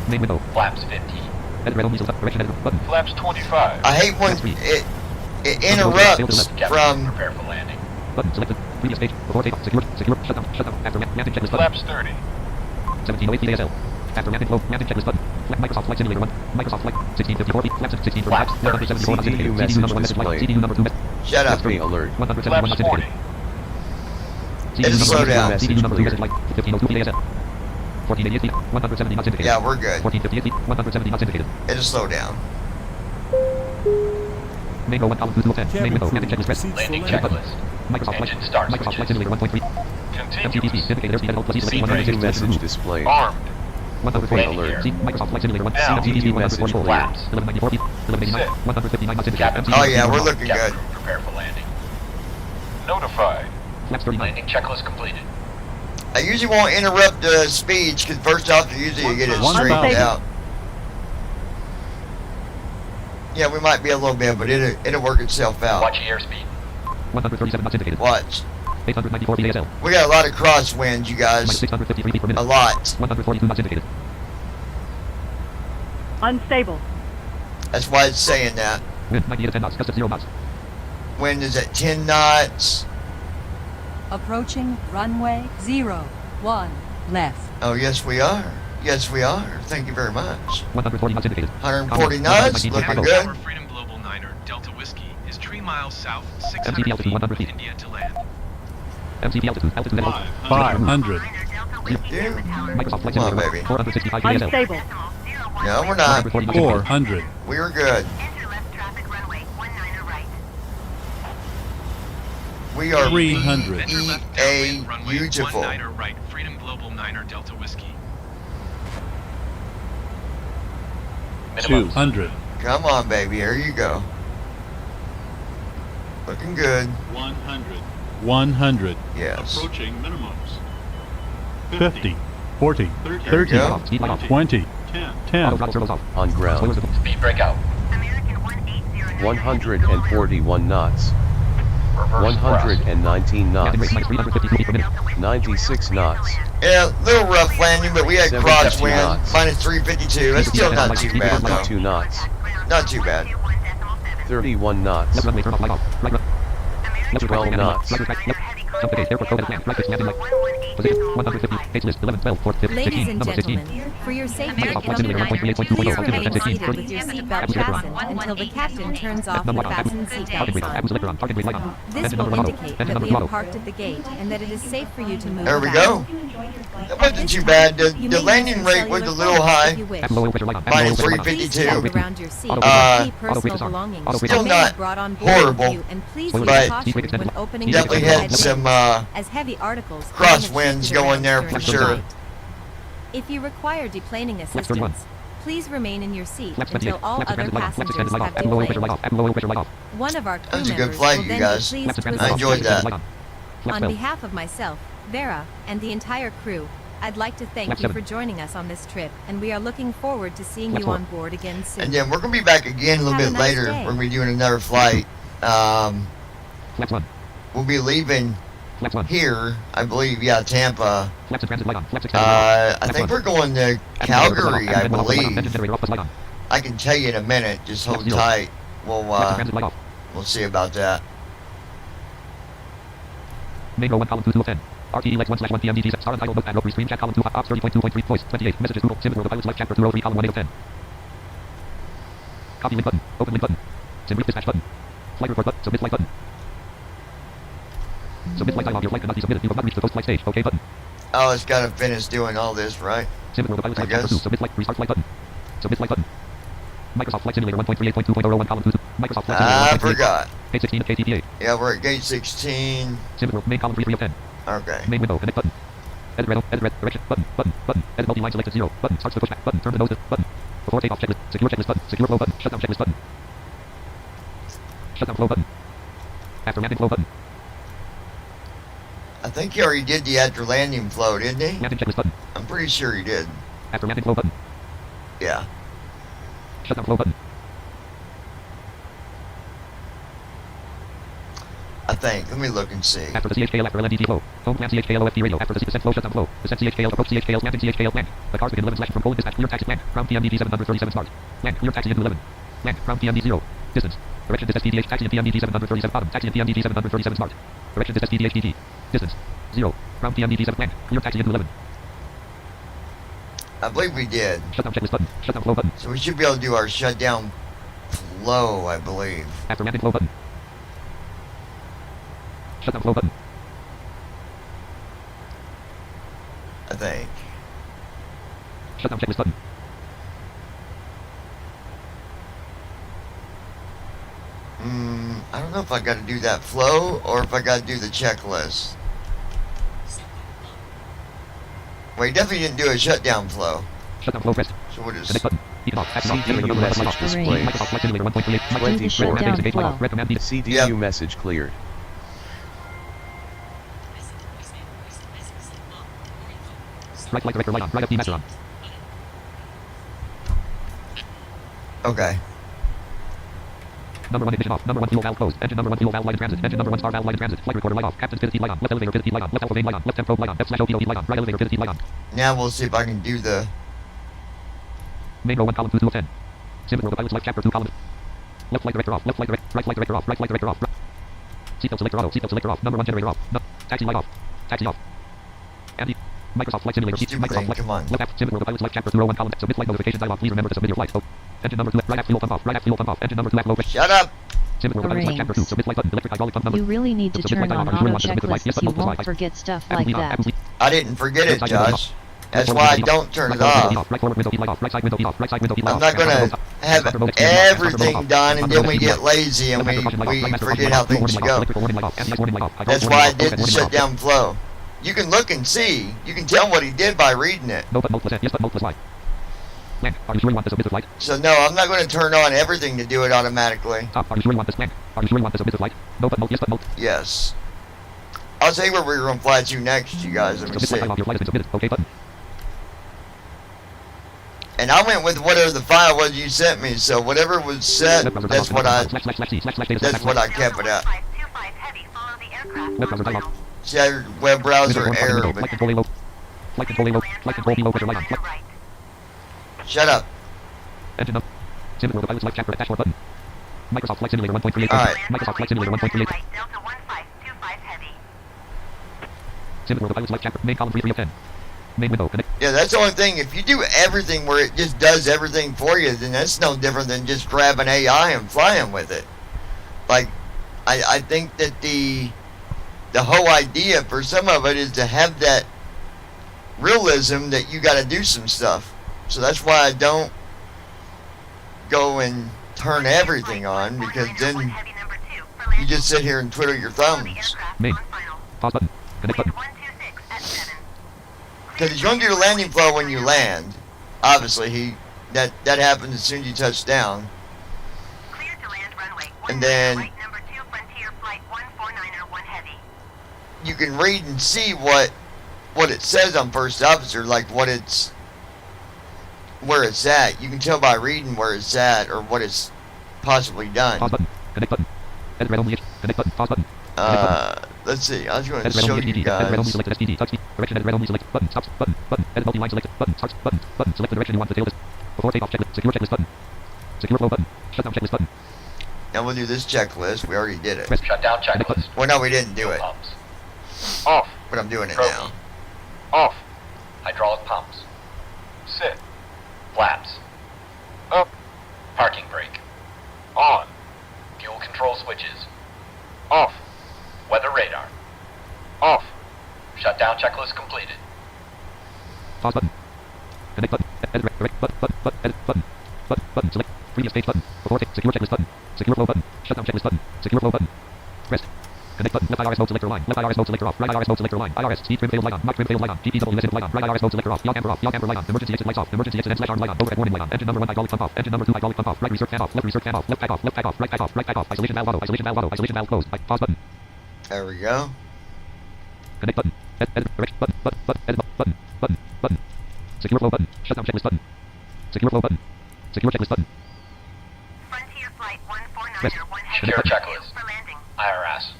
Main window.
Flaps 15.
Edit red only select direction editor button.
Flaps 25.
I hate when it interrupts from.
Prepare for landing.
Button selected. Previous page. Before takeoff. Secure. Shutdown. After landing checklist button.
Flaps 30.
1708 feet ASL. After landing flow. Landing checklist button. Microsoft Flight Simulator 1. Microsoft Flight 1654 feet. Flaps 16 for flaps. 174 knots indicated.
CDU
CDU number 1
message
message light.
display.
CDU number 2
Shut up.
Free alert.
171 knots
Flaps 40.
indicated.
It'll slow down.
CDU number 2 message light. 1502 feet ASL. 1488 feet. 170 knots indicated.
Yeah, we're good.
1458 feet. 170 knots indicated.
It'll slow down.
Main row 1 column 2 of 10. Main window. Landing checklist press.
Landing
Check button.
checklist.
Microsoft Flight.
Engine start
Microsoft Flight
switches.
Simulator 1.3. MTP
Continuous.
speed. Indicated airspeed at 0 plus E select
CDU
106.
message
Remove.
display.
Armed.
140.
Landing
See Microsoft Flight Simulator 1.
Now.
MTP speed
Message
144.
flaps.
1194 feet. 1189.
Sit.
159 knots indicated.
Cabin.
Oh yeah, we're looking
Cabin
good.
crew prepare for landing. Notified.
Flaps 39.
Landing checklist completed.
I usually won't interrupt the speech because first off, usually you get it straightened out. Yeah, we might be a little bit, but it'll work itself out.
Watch your airspeed.
137 knots indicated.
Watch.
894 feet ASL.
We got a lot of crosswinds, you
Minus
guys.
653 feet per minute.
A lot.
142 knots indicated.
Unstable.
That's why it's saying that.
Wind 98 to 10 knots. Gust of 0 knots.
Wind is at 10 knots.
Approaching runway 01 left.
Oh, yes, we are. Yes, we are. Thank you very much.
140 knots indicated.
140 knots. Looking good.
Tower Freedom Global 9er Delta Whiskey is 3 miles south,
MTP
600
altitude
feet
100
from
feet.
India to land.
MTP altitude. Altitude level.
500.
Yeah.
Microsoft Flight
Come on,
Simulator.
baby.
465 feet ASL.
Unstable.
No, we're not.
140 knots indicated.
400.
We were good.
Enter left traffic runway 19er right.
We are
300.
Enter left
BA
downwind runway
beautiful.
19er right. Freedom Global 9er Delta Whiskey.
Minimums.
200.
Come on, baby. Here you go. Looking good.
100. 100.
Yes.
Approaching minimums. 50. 40.
There you
30.
go.
Speed light off.
20.
Auto
10.
throttle servos off.
On ground.
Spoilers visible.
Speed breakout.
American 180.
141 knots.
Reverse thrust.
119
Landing
knots.
rate minus 350 feet per minute.
96 knots.
Yeah, a little rough landing, but we had
70
crosswind.
knots.
Minus 352. That's still not too bad, though.
2 knots.
Not too bad.
31 knots.
Left runway turn off light off. Right. Left
12 knots.
Right track. Left. Jump the gate. Airport code and land. Right fix landing light. Position 150. Page list 11 12 4 15
Ladies
16.
and
Number 16.
gentlemen, for your safety
Microsoft
and
Flight Simulator
comfort,
1.38.2.0.
please
Altimeter
remain
10 16.
seated with your seatbelt fastened until the captain turns off the fasten
Target
seatbelt
brake. Atmos
sign.
selector on. Target brake light on.
This
Engine
will
number auto.
indicate
Engine
that we
number
have
auto.
parked at the gate and that it is safe for you to move
There we
about.
go. That wasn't too bad. The landing rate was a little high.
Add low oil pressure light on. Add low oil
Minus
pressure light on.
352.
Please around your seat
Auto
with key
auto
personal
disarm.
belongings.
Auto
Still
may
not
be brought on board
horrible,
with you, and please use
but
caution when opening
Definitely
your
had
headlights,
some
as heavy articles
crosswinds going there for sure.
If you require deplaning
Flex 31.
assistance, please remain in your seat
Flaps
until
28.
all
Flaps
other
expanded light on. Flaps
passengers
extended light off.
have
Add low oil pressure light
deplaned.
off. Add low oil pressure light off.
One of our crew
That was a good
members
flight,
will
you
then
guys.
be
Flaps
pleased to
expanded
I
light off.
assist
enjoyed
you.
Flaps
that.
extended light on. Flaps
On
fell.
behalf of myself, Vera, and the entire crew, I'd like to thank
Flaps
you for
7.
joining us on this trip, and we are looking forward to seeing
Flaps
you
4.
on board again soon.
And then we're going to be back again a little
Have a
bit
nice
later.
day.
We're going to be doing another flight.
Flaps 1.
We'll be leaving
Flaps 1.
here, I believe, yeah, Tampa.
Flaps in transit light on. Flaps extended light on.
I think we're going to
Engine
Calgary, I
generator off. Engine
believe.
generator off plus light on.
I can tell you in a minute. Just hold
Flaps 0.
tight. We'll
Flaps in transit light off.
we'll see about that.
Main row 1 column 2 of 10. RTE lex 1/1 PMDT set. Star untitled notepad row 3 screen chat column 2 ops 30.2.3 voice 28 messages Google Sim the pilot's life chapter 2 row 3 column 1 8 of 10. Copy link button. Open link button. Sim brief dispatch button. Flight report button. Submit flight button. Submit flight dialog. Your flight cannot be submitted. You have not reached the post-flight stage. OK button.
Oh, it's got to finish doing all this, right?
Sim the pilot's
I
life chapter
guess.
2. Submit flight. Restart flight button. Submit flight button. Microsoft Flight Simulator 1.38.2.0 1 column 2. Microsoft Flight
I
Simulator 1.38.
forgot.
Page 16 of KTPA.
Yeah, we're at gate 16.
Sim main column 3 of 10.
Okay.
Main window. Connect button. Edit red direction button button. Edit multi-line selected 0 button. Starts the pushback button. Turn the nose button. Before takeoff checklist. Secure checklist button. Secure flow button. Shutdown checklist button. Shutdown flow button. After landing flow button.
I think he already did the after landing flow, didn't he?
Landing checklist button.
I'm pretty sure he did.
After landing flow button.
Yeah.
Shutdown flow button.
I think. Let me look and see.
After the CHKL after LNDT flow. Home plan CHKL FT radio. After the descent flow shutdown flow. Descent CHKL approach CHKL landing CHKL land. The cars begin 11 slash from Poland dispatch. Clear taxi land. Ground PMDT 737 start. Land. Clear taxi into 11. Land. Ground PMD 0. Distance. Direction dispatch PDH taxi and PMDT 737 bottom. Taxi and PMDT 737 start. Direction dispatch PDH DT. Distance. 0. Ground PMDT 7 land. Clear taxi into 11.
I believe we did.
Shutdown checklist button. Shutdown flow button.
So we should be able to do our shutdown flow, I believe.
After landing flow button. Shutdown flow button.
I think.
Shutdown checklist button.
I don't know if I got to do that flow or if I got to do the checklist. Well, he definitely didn't do a shutdown flow.
Shutdown flow pressed.
So what is...
CDU message displayed.
Do the shutdown flow.
CDU message cleared.
Right flight director light on. Right FD master on.
Okay.
Number 1 ignition off. Number 1 fuel valve closed. Engine number 1 fuel valve light in transit. Engine number 1 star valve light in transit. Flight recorder light off. Captain's fifth heat light on. Left elevator fifth heat light on. Left alpha main light on. Left temp probe light on. F slash OPO heat light on. Right elevator fifth heat light on.
Now we'll see if I can do the...
Main row 1 column 2 of 10. Sim row the pilot's life chapter 2 column. Left flight director off. Left flight director. Right flight director off. Right flight director off. Seatbelt selector auto. Seatbelt selector off. Number 1 generator off. No. Taxi light off. Taxi off. Andy. Microsoft Flight Simulator.
Stupid
Microsoft
thing,
Flight.
come on.
Left app. Sim row the pilot's life chapter 2 row 1 column. Submit flight notification dialog. Please remember to submit your flight. Engine number 2. Right aft fuel pump off. Right aft fuel pump off. Engine number 2 aft low pressure.
Shut up!
Sim row the pilot's life chapter 2. Submit flight button. Electric hydraulic pump number.
You really need to turn on auto checklists. You won't forget stuff like that.
I didn't forget it, Josh. That's why I don't turn it off. I'm not going to have everything done and then we get lazy and we forget how things go. That's why I did the shutdown flow. You can look and see. You can tell what he did by reading it. So no, I'm not going to turn on everything to do it automatically. Yes. I'll tell you where we're going to fly to next, you guys. Let me see. And I went with whatever the file was you sent me, so whatever was set, that's what I kept it at. See, web browser error, but... Shut up.
Microsoft Flight Simulator 1.38.
Alright.
Microsoft Flight Simulator 1.38. Sim row the pilot's life chapter. Main column 3 of 10. Main window. Connect.
Yeah, that's the only thing. If you do everything where it just does everything for you, then that's no different than just grabbing AI and flying with it. Like, I think that the whole idea for some of it is to have that realism that you got to do some stuff. So that's why I don't go and turn everything on, because then you just sit here and twiddle your thumbs.
Main. Pause button. Connect button.
Because he's going to do the landing flow when you land. Obviously, that happens as soon as you touch down. And then you can read and see what it says on first officer, like where it's at. You can tell by reading where it's at or what it's possibly done.
Pause button. Connect button. Edit red only. Connect button. Pause button.
Let's see. I was going to show you guys.
Edit red only select SPD. Touch speed. Direction edit red only select. Button. Stops. Button. Button. Edit multi-line select. Button. Starts. Button. Button. Select the direction you want the tail list. Before takeoff checklist. Secure checklist button. Secure flow button. Shutdown checklist button.
Now we'll do this checklist. We already did it.
Press.
Shutdown checklist.
Well, no, we didn't do it.
Pumps. Off.
But I'm doing it
Trophy.
now.
Off. Hydraulic pumps. Sit. Flaps. Up. Parking brake. On. Fuel control switches. Off. Weather radar. Off. Shutdown checklist completed.
Pause button. Connect button. Edit red button. Button. Edit button. Button. Button. Select. Previous stage button. Before take. Secure checklist button. Secure flow button. Shutdown checklist button. Secure flow button. Rest. Connect button. Left IRS mode selector line. Left IRS mode selector off. Right IRS mode selector line. IRS speed trim failed light on. Mark trim failed light on. GPW listen light on. Right IRS mode selector off. Yaw camper off. Yaw camper light on. Emergency exit lights off. Emergency exit / arm light on. Overhead warning light on. Engine number 1 hydraulic pump off. Engine number 2 hydraulic pump off. Right reserve fan off. Left reserve fan off. Left pack off. Left pack off. Right pack off. Right pack off. Isolation valve auto. Isolation valve auto. Isolation valve closed. Pause button.
There we go.
Connect button. Edit direction button. Button. Edit button. Button. Button. Secure flow button. Shutdown checklist button. Secure flow button. Secure checklist button.
Frontier Flight 149
Rest.
or 1
Secure checklist. IRS.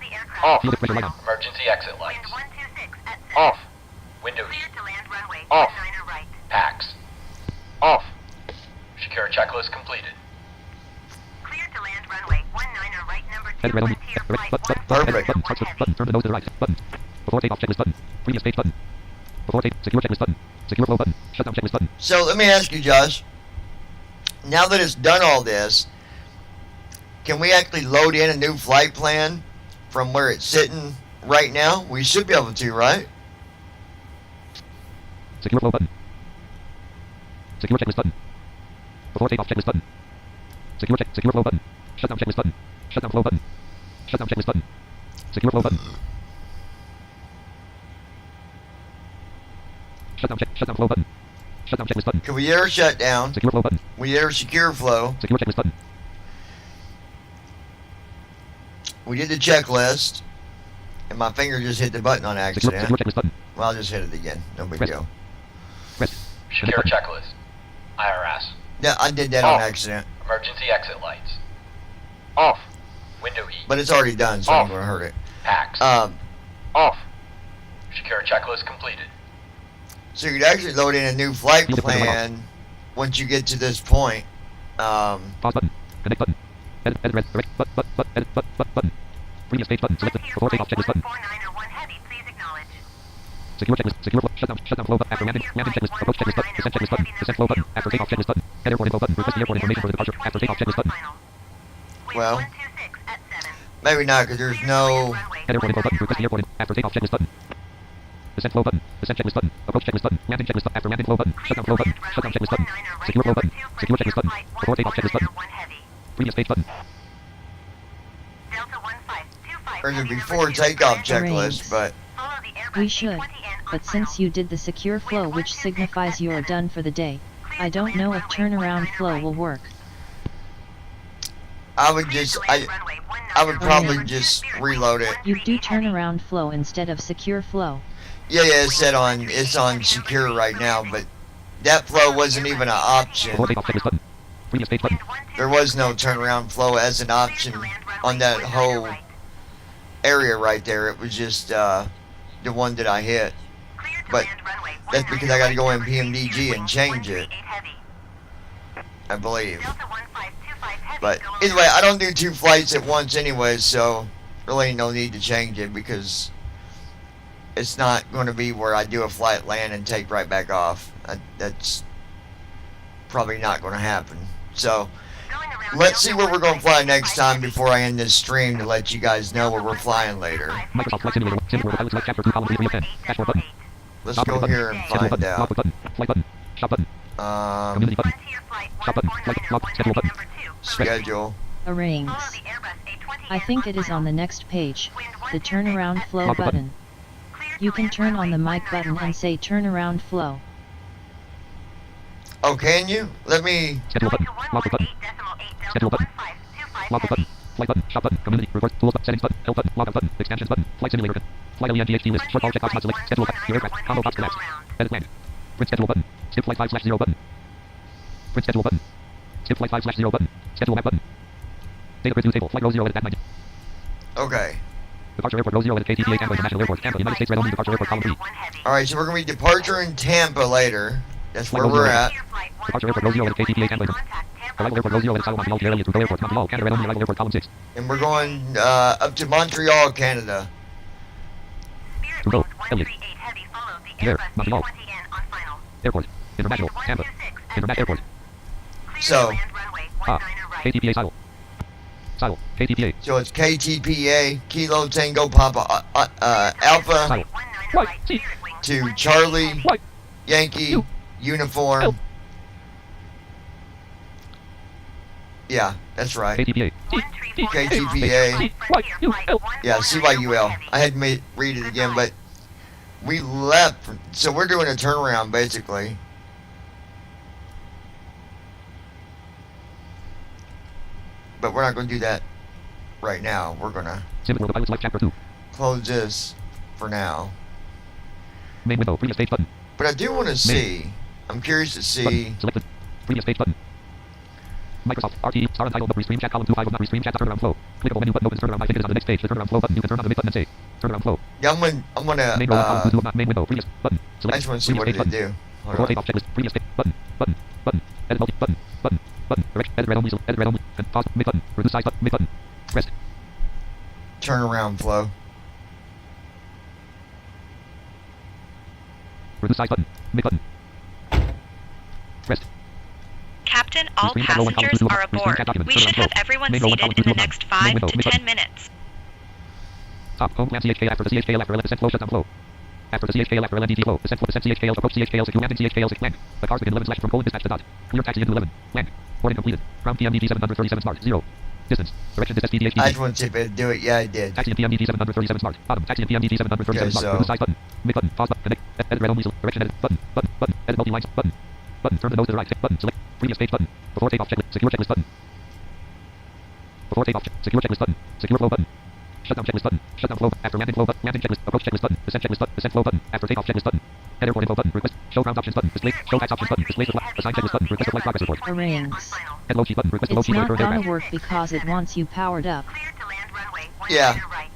the aircraft.
Off.
Field expressor light on.
Emergency exit lights.
Wind 126 at 7.
Off. Window
Clear
heat.
to land runway
Off.
19er right.
Packs. Off. Secure checklist completed.
Clear to land runway 19er right number 2.
Edit red only.
Frontier
Red
flight
button.
Perfect.
Button. Start switch. Button. Turn the nose to the right. Button. Before takeoff checklist button. Previous page button. Before take secure checklist button. Secure flow button. Shutdown checklist button.
So let me ask you, Josh. Now that it's done all this, can we actually load in a new flight plan from where it's sitting right now? We should be able to, right?
Secure flow button. Secure checklist button. Before takeoff checklist button. Secure flow button. Shutdown checklist button. Shutdown flow button. Shutdown checklist button. Secure flow button. Shutdown flow button. Shutdown checklist button.
Can we air shut down?
Secure flow button.
We air secure flow.
Secure checklist button.
We did the checklist. And my finger just hit the button on
Secure
accident.
checklist button.
Well, I'll just hit it again. No big
Rest.
deal.
Rest.
Secure checklist. IRS.
Yeah, I did that on
Off.
accident.
Emergency exit lights. Off. Window heat.
But it's already done, so I'm
Off.
going to hurt it.
Packs.
Off.
Secure checklist completed.
So you'd actually load in a new flight
Field expressor light
plan once you get to this point.
Pause button. Connect button. Edit red. Edit button. Previous page button selected. Before takeoff checklist button.
49er 1 heavy, please acknowledge.
Secure checklist. Secure flow. Shutdown flow button. After landing checklist. Approach checklist button. Descent checklist button. Descent flow button. After takeoff checklist button. Head airport info button. Request the airport information for the departure. After takeoff checklist button.
Well,
126 at 7.
maybe not, because there's no...
Head airport info button. Request the airport after takeoff checklist button. Descent flow button. Descent checklist button. Approach checklist button. Landing checklist button. After landing flow button. Shutdown flow button. Shutdown checklist button. Secure flow button. Secure checklist button. Before takeoff checklist button. Previous page button.
Delta 1525.
Or the before takeoff checklist, but...
We should, but since you did the secure flow which signifies you're done for the day, I don't know if turnaround flow will work.
I would just... I would probably just reload it.
You do turnaround flow instead of secure flow.
Yeah, it's on secure right now, but that flow wasn't even an option.
Before takeoff checklist button. Previous page button.
There was no turnaround flow as an option on that whole area right there. It was just the one that I hit. But that's because I got to go in PMDG and change it, I believe. But anyway, I don't do two flights at once anyway, so really no need to change it because it's not going to be where I do a flight land and take right back off. That's probably not going to happen. So let's see where we're going to fly next time before I end this stream to let you guys know where we're flying later.
Microsoft Flight Simulator. Simulator pilot select chapter 2 column 3 of 10. Dashboard button.
Let's go here and
Schedule
find
button.
out.
Logbook button. Flight button. Shop button. Community button. Shop button. Flight log. Schedule button.
Schedule.
Arrange. I think it is on the next page, the turnaround flow button. You can turn on the mic button and say turnaround flow.
Oh, can you? Let me...
Schedule button. Logbook button. Schedule button. Logbook button. Flight button. Shop button. Community. Report. Tools button. Settings button. Help button. Logout button. Expansions button. Flight simulator. Flight LENGHD list. Short call checkbox not select. Schedule button. Your aircraft. Combo box collapse. Edit land. Print schedule button. Skip flight 5/0 button. Print schedule button. Skip flight 5/0 button. Schedule map button. Data grid news table. Flight row 0 edit at 90.
Okay.
Departure airport row 0 edit KTPA Tampa International Airport. Tampa, United States red only. Departure airport column 3.
Alright, so we're going to be departure in Tampa later. That's where we're at.
Departure airport row 0 edit KTPA Tampa. Arrival airport row 0 edit Salomon Montreal area to airport Montreal Canada red only. Arrival airport column 6.
And we're going up to Montreal, Canada.
To go. Elliot. There. Montreal. Airport. International. Tampa. International airport.
So,
KTPA Silo. Silo. KTPA.
so it's KTPA, Kilo Tango Papa Alpha
Silo. Right. See.
to Charlie
Right.
Yankee Uniform. Yeah, that's right.
KTPA.
KTPA.
CYUL.
Yeah, CYUL. I had to read it again, but we left. So we're doing a turnaround basically. But we're not going to do that right now. We're going to
Simulator pilot select chapter 2.
close this for now.
Main window. Previous page button.
But I do want to see. I'm curious to see.
Button. Selected. Previous page button. Microsoft. RTE. Star untitled. Restream chat column 2 5 of not restream chat. Turnaround flow. Clickable menu button opens turnaround. I think it is on the next page. The turnaround flow button. You can turn on the make button and say turnaround flow.
Yeah, I'm gonna
Main row column 2 2 of not main window. Previous button.
I
Select.
just want to see what
Previous
it
page
do.
button.
Hold
Before
on.
takeoff checklist. Previous page button. Button. Button. Button. Edit button. Button. Button. Button. Direction. Edit red only. Edit pause. Make button. Reduce size button. Make button. Rest.
Turnaround flow.
Reduce size button. Make button. Rest.
Captain, all
Restream chat row 1 column 2
passengers
2 of
are
not. Restream
aboard.
chat document.
We
Turnaround
should
flow.
have everyone
Main row 1
seated
column 2
in
2
the
of not.
next
Main
5
window.
to
Make
10
button.
minutes.
Stop. Home plan CHK after the CHKL after LFSN flow shutdown flow. After the CHKL after LNDT flow. Ascent flow. Ascent CHKL. Approach CHKL. Secure landing CHKL. 6 land. The cars begin 11 slash from colon dispatch to dot. Clear taxi into 11. Land. Boarding completed. Ground PMDT 737 smart. 0. Distance. Direction this SPDHD.
I just want to see if it do it. Yeah, I did.
Taxi and PMDT 737 smart. Bottom. Taxi and PMDT 737
Okay,
smart.
so-
Reduce size button. Make button. Pause button. Connect. Edit red only. Direction edit. Button. Button. Button. Edit multi lines. Button. Button. Turn the nose to the right. Button. Select. Previous page button. Before takeoff checklist. Secure checklist button. Before takeoff. Secure checklist button. Secure flow button. Shutdown checklist button. Shutdown flow. After landing flow button. Landing checklist. Approach checklist button. Descent checklist button. Descent flow button. After takeoff checklist button. Head airport info button. Request. Show ground options button. Display. Show tax options button. Display the flight. Assign checklist button. Request a flight progress report.
Arrange.
Head low key button. Request a low
It's
key
not
for
gonna
aircraft.
work because it wants you powered up.
Clear to land runway 1
Yeah.
right.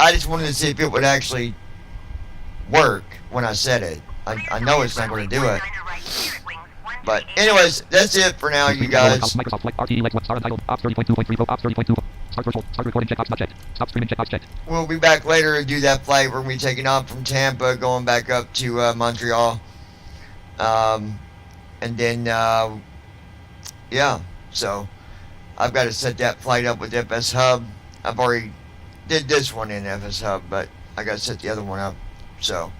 I just wanted to see if it would actually work when I said it. I know it's not going to do it. But anyways, that's it for now, you guys.
Microsoft Flight RTE Lex 1 star untitled Ops 30.2.3 Ops 30.2 Start virtual Start recording checkbox not checked. Stop streaming checkbox checked.
We'll be back later to do that flight. We're going to be taking off from Tampa, going back up to Montreal. And then, yeah, so I've got to set that flight up with FS Hub. I've already did this one in FS Hub, but I got to set the other one up. So,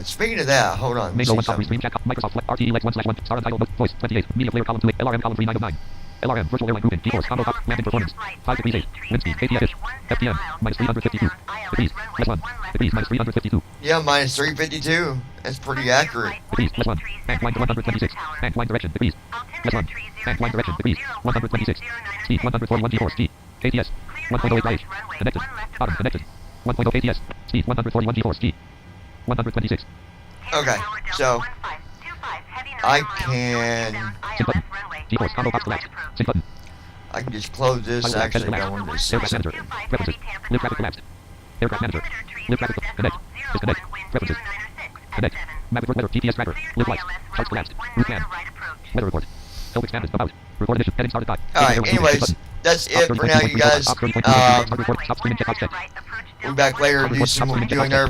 speaking of that, hold on.
Main row 1 top restream chat Microsoft Flight RTE Lex 1 slash 1 star untitled voice 28 media player column 2 LRM column 3909 LRM virtual airline grouping G-force combo top landing performance 5 degrees 8 wind speed KTF FPM minus 352 degrees plus 1 degrees minus 352
Yeah, minus 352. That's pretty accurate.
degrees plus 1 bank line 126 bank line direction degrees plus 1 bank line direction degrees 126 speed 141 G-force G KTS 1.08 H connected bottom connected 1.0 KTS speed 141 G-force G 126
Okay, so I can
sync button G-force combo box collapsed sync button
just close this. Actually, I want to see
aircraft manager preferences live traffic collapsed aircraft manager live traffic connect disconnect preferences connect map weather GPS tracker live lights charts collapsed route plan weather report help expanded about report mission heading started by
Alright, anyways, that's it for now, you guys. We'll be back later to do some doing our